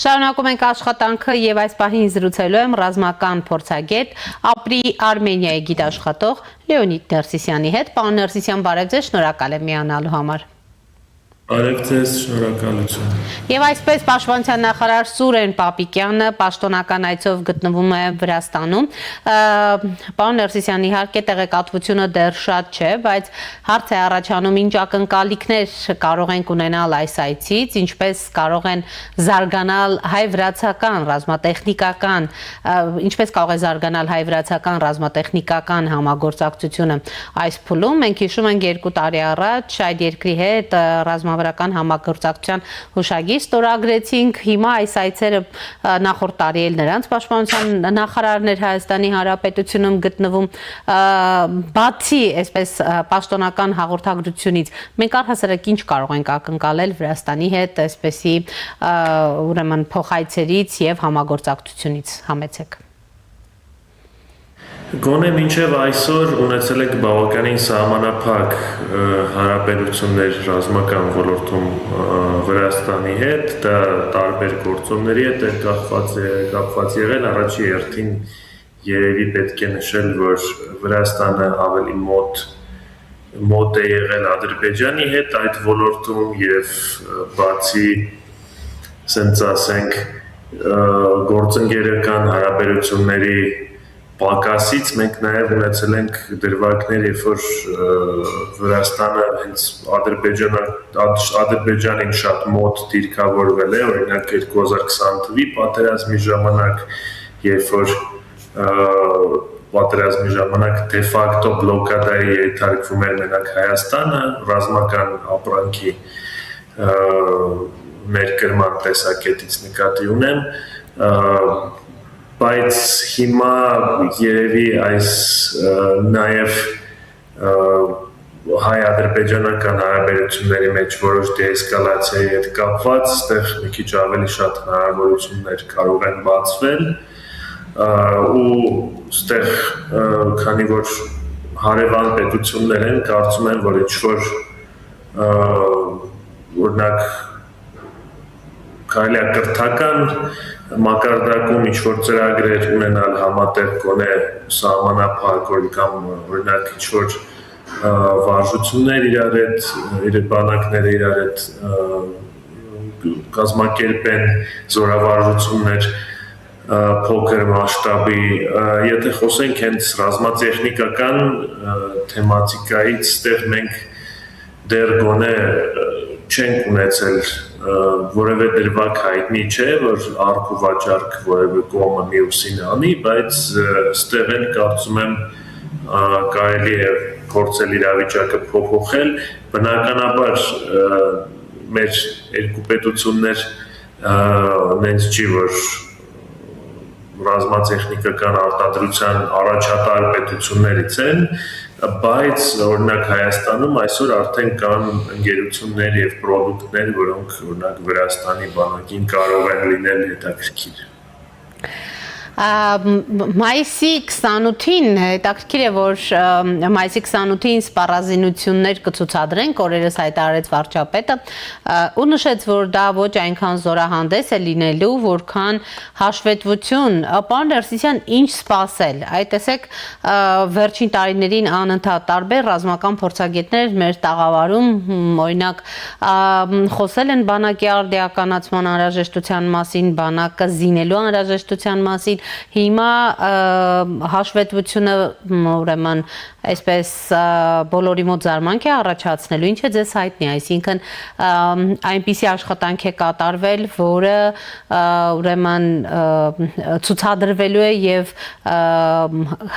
Շարունակում ենք աշխատանքը եւ այս պահին զրուցելու եմ ռազմական փորձագետ Ապրի Արմենիայի գիտաշխատող Լեոնիդ Ներսիսյանի հետ։ Պարոն Ներսիսյան, բարև ձեզ, շնորհակալ եմ միանալու համար։ Արև ձեզ, շնորհակալություն։ Եվ այսպես Պաշտպանության նախարար Սուրեն Պապիկյանը պաշտոնական այցով գտնվում է Վրաստանում։ Պարոն Ներսիսյան, իհարկե տեղեկատվությունը դեռ շատ չէ, բայց հարց է առաջանում ինչ ակնկալիքներ կարող ենք ունենալ այս այցից, ինչպես կարող են զարգանալ հայ-վրացական ռազմատեխնիկական, ինչպես կարող է զարգանալ հայ-վրացական ռազմատեխնիկական համագործակցությունը այս փուլում։ Մենք հիշում ենք 2 տարի առաջ այդ երկրի հետ ռազմավարական համագործակցության հուշագիր ստորագրեցինք, հիմա այս այցերը նախորդ տարի էլ նրանց պաշտպանության նախարարներ Հայաստանի Հանրապետությունում գտնվում, բացի այսպես պաշտոնական հաղորդագրությունից, մենք առհասարակ ինչ կարող ենք ակնկալել Վրաստանի հետ այսպեսի ուրեմն փոխայցերից եւ համագործակցությունից, համեցեք։ Գոնե մինչև այսօր ունեցել ենք բավականին սահմանափակ հարաբերություններ ռազմական ոլորտում Վրաստանի հետ, դա տարբեր գործոնների հետ է կապված եղել, առաջի հերթին երևի պետք է նշել, որ Վրաստանը ավելի մոտ է եղել Ադրբեջանի հետ այդ ոլորտում եւ բացի, ասենք ասենք, գործընկերական հարաբերությունների պակասից մենք նաև ունեցել ենք դրվագներ, երբ որ Վրաստանը հենց Ադրբեջանին շատ մոտ դիրքավորվել է, օրինակ 2020 թվականի պատերազմի ժամանակ, երբ որ պատերազմի ժամանակ դե ֆակտո բլոկադայի ենթարկվում էր մենակ Հայաստանը, ռազմական ապրանքի ներկրման տեսակետից նկատի ունեմ, բայց հիմա երևի այս նաև հայ-ադրբեջանական հարաբերությունների մեջ որոշ դեեսկալացիայի հետ կապված, այստեղ մի քիչ ավելի շատ հնարավորություններ կարող են բացվել ու այստեղ քանի որ հարևան պետություններ են, կարծում եմ, որ ինչ-որ օրինակ կարելի է կրթական մակարդակում ինչ-որ ծրագրեր ունենալ համատեղ գոնե սահմանափակ կամ օրինակ ինչ-որ վարժություններ իրար հետ, բանակները իրար հետ կազմակերպեն զորավարժություններ փոքր մասշտաբի, եթե խոսենք հենց ռազմատեխնիկական թեմատիկայից, այստեղ մենք դեռ գոնե չենք ունեցել որևէ դրվագ հայտնի չէ, որ արկ ու վաճառք որևէ կողմը մյուսին անի, բայց այստեղ էլ կարծում եմ կարելի է փորձել իրավիճակը փոփոխել, բնականաբար մեր երկու պետություններ նենց չի, որ ռազմատեխնիկական արտադրության առաջատար պետություններից են, բայց օրինակ Հայաստանում այսօր արդեն կան ընկերություններ եւ պրոդուկտներ, որոնք օրինակ Վրաստանի բանակին կարող են լինել հետաքրքիր։ Մայիսի 28-ին հետաքրքիր է, որ մայիսի 28-ին սպառազինություններ կցուցադրենք, օրերս հայտարարեց վարչապետը ու նշեց, որ դա ոչ այնքան զորահանդես է լինելու, որքան հաշվետվություն։ Պարոն Ներսիսյան, ինչ սպասել։ Այդ տեսեք, վերջին տարիներին անընդհատ տարբեր ռազմական փորձագետներ մեր տաղավարում օրինակ խոսել են բանակի արդիականացման անհրաժեշտության մասին, բանակը զինելու անհրաժեշտության մասին։ Հիմա հաշվետվությունը ուրեմն այսպես բոլորի մոտ զարմանք է առաջացնելու, ինչ է ձեզ հայտնի, այսինքն այնպիսի աշխատանք է կատարվել, որը ուրեմն ցուցադրվելու է եւ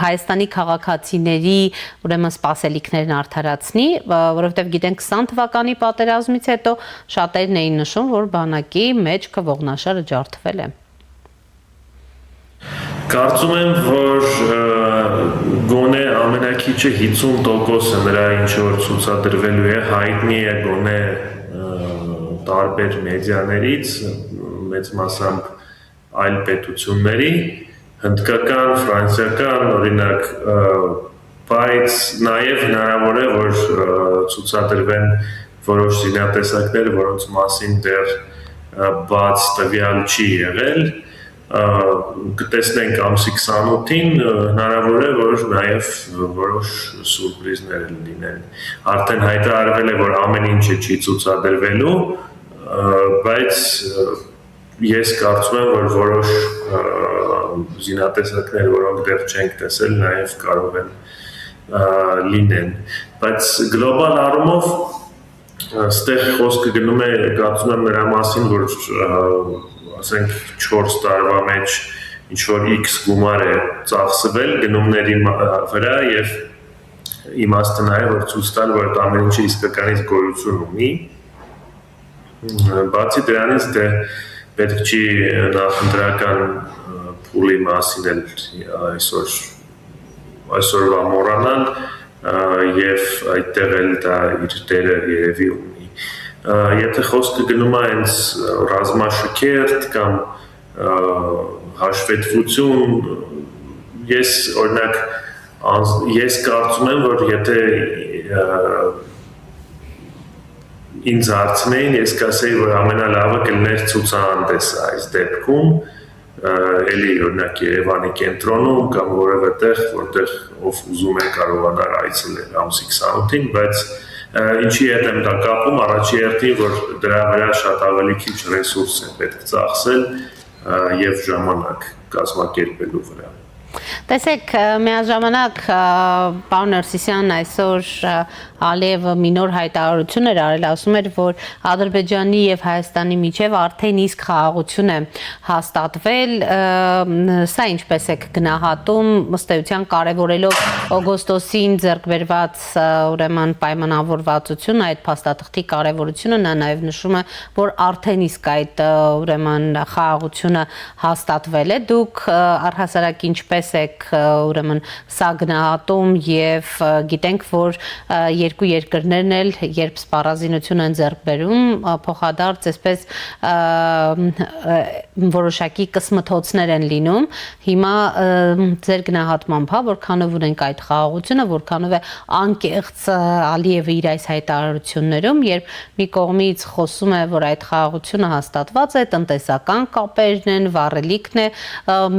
Հայաստանի քաղաքացիների ուրեմն սպասելիքներն արդարացնի, որովհետեւ գիտենք 20 թվականի պատերազմից հետո շատերն էին նշում, որ բանակի մեջքը ողնաշարը ջարդվել է։ Կարծում եմ, որ գոնե ամենակիչը 50%-ը նրա ինչ որ ցուցադրվելու է, հայտնի է գոնե տարբեր մեդիաներից, մեծ մասամբ այլ պետությունների, հնդկական, ֆրանսիական, օրինակ, բայց նաև հնարավոր է, որ ցուցադրվեն որոշ զինատեսակներ, որոնց մասին դեռ բաց տվյալ չի եղել, կտեսնենք ամսի 28-ին հնարավոր է, որ նաև որոշ սուրպրիզներ լինեն։ Արդեն հայտարարվել է, որ ամեն ինչը չի ցուցադրվելու, բայց ես կարծում եմ, որ որոշ զինատեսակներ, որոնք դեռ չենք տեսել, նաև կարող են լինեն։ Բայց գլոբալ առումով այստեղ խոսքը գնում է, կարծում եմ նրա մասին, որ ասենք 4 տարվա մեջ ինչ-որ X գումար է ծախսվել գնումների վրա և իմաստը նաև, որ ցույց տալ, որ այդ ամեն ինչը իսկականից գոյություն ունի։ Բացի դրանից դե պետք չի նախընտրական փուլի մասին էլ այսօրվա մոռանալ և այդտեղ էլ դա իր դերը երևի ունի։ Եթե խոսքը գնում է հենց ռազմաշքերթ կամ հաշվետվություն, ես կարծում եմ, որ եթե ինձ հարցնեին, ես կասեի, որ ամենալավը կլիներ ցուցահանդեսը այս դեպքում, էլի օրինակ Երևանի կենտրոնում կամ որևէ տեղ, որտեղ ով ուզում է կարողանար այցելել ամսի 28-ին, բայց ինչի հետ եմ դա կապում, առաջի հերթին, որ դրա վրա շատ ավելի քիչ ռեսուրս է պետք ծախսել և ժամանակ կազմակերպելու վրա։ Տեսեք, միաժամանակ պարոն Ներսիսյանն այսօր Ալիևը մի նոր հայտարարություն էր արել, ասում էր, որ Ադրբեջանի և Հայաստանի միջև արդեն իսկ խաղաղություն է հաստատվել, սա ինչպես եք գնահատում, ըստ էության կարևորելով օգոստոսին ձեռք բերված ուրեմն պայմանավորվածությունը, այդ փաստաթղթի կարևորությունը, նա նաև նշում է, որ արդեն իսկ այդ ուրեմն խաղաղությունը հաստատվել է, դուք առհասարակ ինչպես եք ուրեմն սա գնահատում և գիտենք, որ երկու երկրներն էլ երբ սպառազինություն են ձեռք բերում, փոխադարձ այսպես որոշակի կսմթոցներ են լինում, հիմա ձեր գնահատմամբ, որքանով ունենք այդ խաղաղությունը, որքանով է անկեղծ Ալիևը իր այս հայտարարություններում, երբ մի կողմից խոսում է, որ այդ խաղաղությունը հաստատված է, տնտեսական կապերն են, վառելիքն է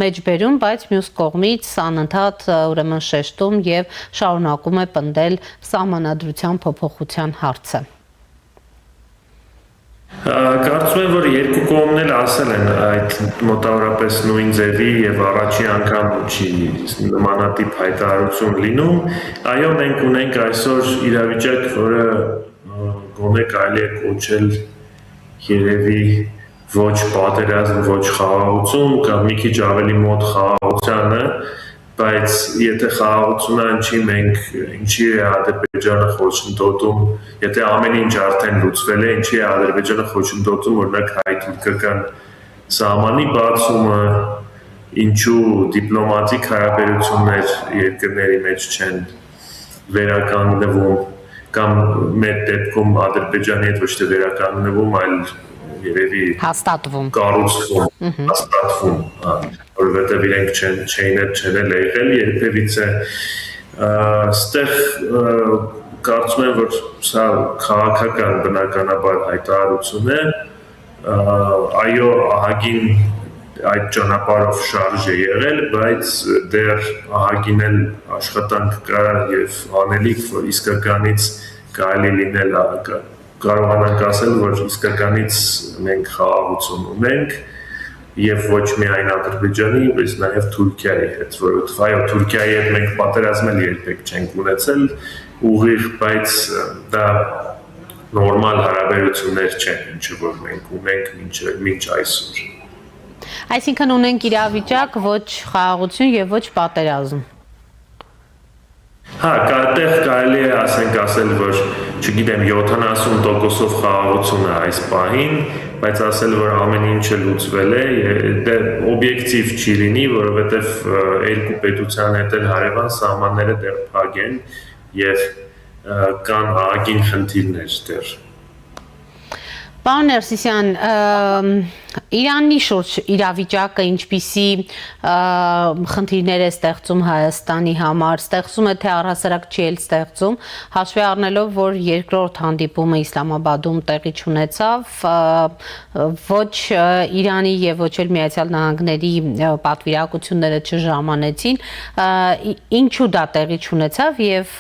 մեջբերում, բայց մյուս կողմից անընդհատ ուրեմն շեշտում և շարունակում է պնդել սահմանադրության փոփոխության հարցը։ Կարծում եմ, որ երկու կողմն էլ ասել են այդ մոտավորապես նույն ձևի և առաջի անգամ չի նմանատիպ հայտարարություն լինում։ Այո, մենք ունենք այսօր իրավիճակ, որը գոնե կարելի է կոչել երևի ոչ պատերազմ, ոչ խաղաղություն կամ մի քիչ ավելի մոտ խաղաղությանը, բայց եթե խաղաղությունը ինչի է Ադրբեջանը խոչընդոտում, եթե ամեն ինչ արդեն լուծվել է, ինչի է Ադրբեջանը խոչընդոտում, օրինակ հայ-թուրքական սահմանի բացումը, ինչու դիպլոմատիկ հարաբերություններ երկրների մեջ չեն վերականգնվում, կամ մեր դեպքում Ադրբեջանի հետ ոչ թե վերականգնվում, այլ երևի հաստատվում, կառուցվում, հաստատվում, որովհետև իրենք չեն էլ եղել երբևիցե, ստեղ կարծում եմ, որ սա քաղաքական բնականաբար հայտարարություն է, այո, ահագին այդ ճանապարհով շարժ է եղել, բայց դեռ ահագին էլ աշխատանք կա և անելիք, որ իսկականից կարելի լինել կարողանանք ասել, որ իսկականից մենք խաղաղություն ունենք և ոչ միայն Ադրբեջանի, բայց նաև Թուրքիայի հետ, որովհետև այո, Թուրքիայի հետ մենք պատերազմ էլ երբեք չենք ունեցել ուղիղ, բայց դա նորմալ հարաբերություններ չեն, ինչը որ մենք ունենք մինչ այսօր։ Այսինքն ունենք իրավիճակ, ոչ խաղաղություն և ոչ պատերազմ։ Հա, այդտեղ կարելի է ասել, որ չգիտեմ 70%-ով խաղաղություն է այս պահին, բայց ասել, որ ամեն ինչը լուծվել է, դե օբյեկտիվ չի լինի, որովհետև երկու պետության հետ էլ հարևան սահմանները դեռ փակ են և կան ահագին խնդիրներ դեռ։ Պարոն Ներսիսյան, Իրանի շուրջ իրավիճակը ինչպիսի խնդիրներ է ստեղծում Հայաստանի համար, ստեղծում է թե առհասարակ չի էլ ստեղծում, հաշվի առնելով, որ երկրորդ հանդիպումը Իսլամաբադում տեղի չունեցավ, ոչ Իրանի եւ ոչ էլ Միացյալ Նահանգների պատվիրակությունները չժամանեցին, ինչու դա տեղի չունեցավ եւ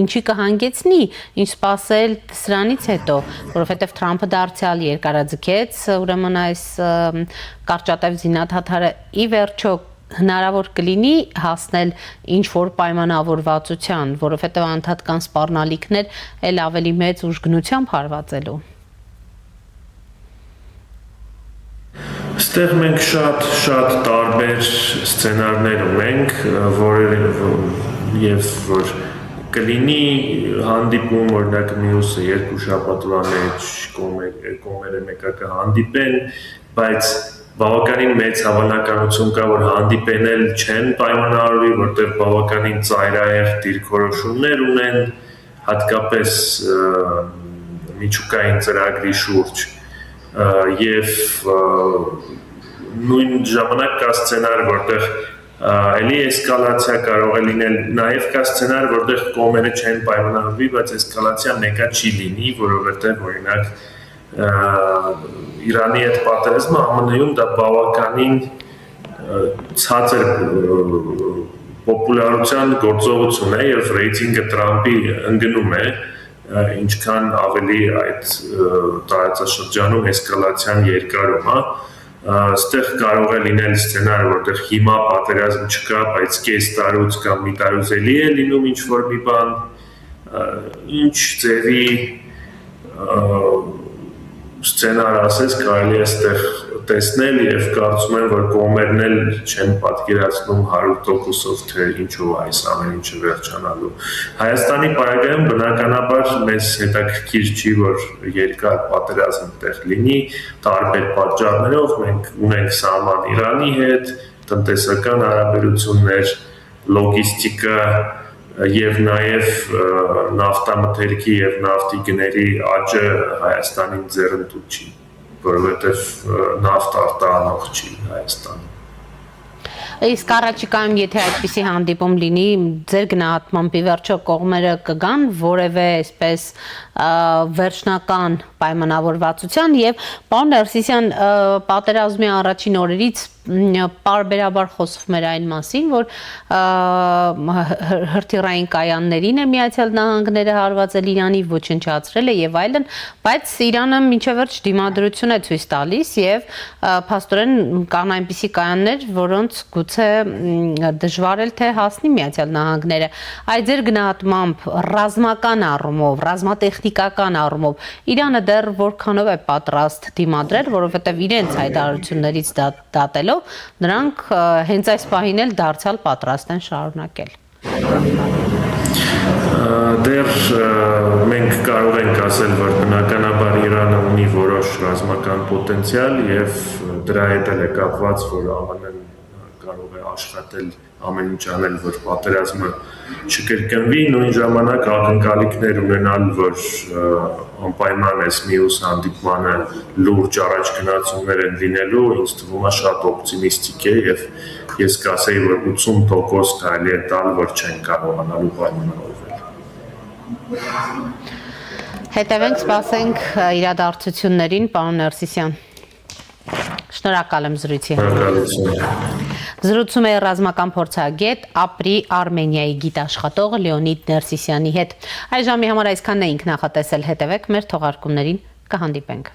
ինչի կհանգեցնի, ինչ սպասել սրանից հետո, որովհետեւ Թրամփը դարձյալ երկարաձգեց ուրեմն այս կարճատև զինադադարը ի վերջո հնարավոր կլինի հասնել ինչ որ պայմանավորվածության, որովհետեւ անդադ կան սպառնալիքներ էլ ավելի մեծ ուժգնությամբ հարվածելու։ Ստեղ մենք շատ տարբեր սցենարներ ունենք, որ կլինի հանդիպում, օրինակ մյուսը երկու շաբաթվա մեջ կողմերը մեկը կհանդիպեն, բայց բավականին մեծ հավանականություն կա, որ հանդիպեն էլ չեն պայմանավորվի, որտեղ բավականին ծայրահեղ դիրքորոշումներ ունեն, հատկապես միջուկային ծրագրի շուրջ եւ նույն ժամանակ կա սցենար, որտեղ էլի էսկալացիա կարող է լինել, նաև կա սցենար, որտեղ կողմերը չեն պայմանավորվի, բայց էսկալացիա մեկը չի լինի, որովհետև օրինակ Իրանի այդ պատերազմը ԱՄՆ-ում դա բավականին ցածր պոպուլարության գործողություն է եւ ռեյտինգը Տրամփի ընկնում է, ինչքան ավելի այդ տարածաշրջանում էսկալացիան երկարում է, Ստեղ կարող է լինել սցենար, որտեղ հիմա պատերազմ չկա, բայց կես տարուց կամ մի տարուց էլի է լինում ինչ-որ մի բան, ինչ ձևի սցենար ասես կարելի է ստեղ տեսնել եւ կարծում եմ, որ կողմերն էլ չեն պատկերացնում 100%-ով թե ինչով այս ամեն ինչը վերջանալու։ Հայաստանի պարագայում բնականաբար մեզ հետաքրքիր չի, որ երկար պատերազմ տեղ լինի, տարբեր պատճառներով մենք ունենք սահման Իրանի հետ, տնտեսական հարաբերություններ, լոգիստիկա եւ նաեւ նավթամթերքի եւ նավթի գների աճը Հայաստանին ձեռնտու չի, որովհետեւ նավթ արտահանող չի Հայաստանը։ Իսկ առաջիկայում եթե այդպիսի հանդիպում լինի, ձեր գնահատմամբ ի վերջո կողմերը կգան որևէ այսպես վերջնական պայմանավորվածության եւ պարոն Ներսիսյան պատերազմի առաջին օրերից պարբերաբար խոսվում էր այն մասին, որ հրթիռային կայաններին է Միացյալ Նահանգները հարվածել Իրանի, ոչնչացրել է եւ այլն, բայց Իրանը մինչեւ վերջ դիմադրություն է ցույց տալիս եւ փաստորեն կան այնպիսի կայաններ, որոնց գուցե դժվար էլ թե հասնի Միացյալ Նահանգները։ Այդ ձեր գնահատմամբ ռազմական առումով, ռազմատեխնիկական առումով Իրանը դեռ որքանով է պատրաստ դիմադրել, որովհետեւ իրենց հայտարարություններից դատելով նրանք հենց այս պահին էլ դարձյալ պատրաստ են շարունակել։ Դեռ մենք կարող ենք ասել, որ բնականաբար Իրանը ունի որոշ ռազմական պոտենցիալ եւ դրա հետ էլ է կապված, որ ԱՄՆ-ն կարող է աշխատել ամեն ինչ անել, որ պատերազմը չկրկնվի, նույն ժամանակ ակնկալիքներ ունենալ, որ անպայման այս մյուս հանդիպմանը լուրջ առաջգնացումներ են լինելու, ինձ թվում է շատ օպտիմիստիկ է եւ ես կասեի, որ 80% կարելի է տալ, որ չեն կարողանալու պայմանավորվել։ Հետևենք, սպասենք իրադարձություններին, պարոն Ներսիսյան։ Շնորհակալ եմ զրույցի համար։ Զրուցում է ռազմական փորձագետ ապրի Արմենիայի գիտաշխատող Լեոնիդ Ներսիսյանի հետ։ Այս ժամի համար այսքանն էինք նախատեսել, հետևեք մեր թողարկումներին, կհանդիպենք։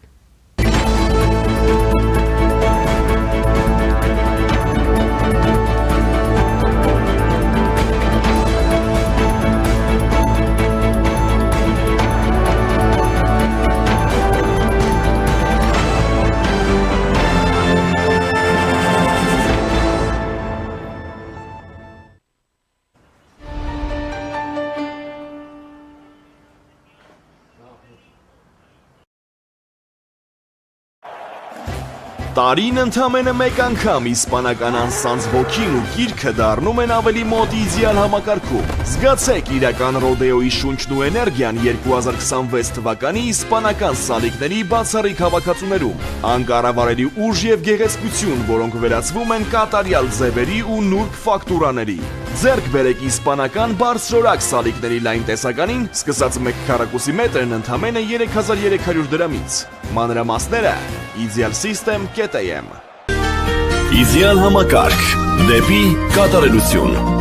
Տարին ընդամենը մեկ անգամ իսպանական անսանձ ոգին ու գիրքը դառնում են ավելի մոտ իդեալ համակարգում։ Զգացեք իրական ռոդեոյի շունչն ու էներգիան 2026 թվականի իսպանական սալիկների բացառիկ հավաքածուներում։ Անկառավարելի ուժ եւ գեղեցկություն, որոնք վերածվում են կատարյալ ձևերի ու նուրբ ֆակտուրաների։ Ձեռք բերեք իսպանական բարձրորակ սալիկների լայն տեսականին, սկսած 1 քառակուսի մետրն ընդամենը 3300 դրամից։ Մանրամասները idealsystem.am Իդեալ համակարգ դեպի կատարելություն։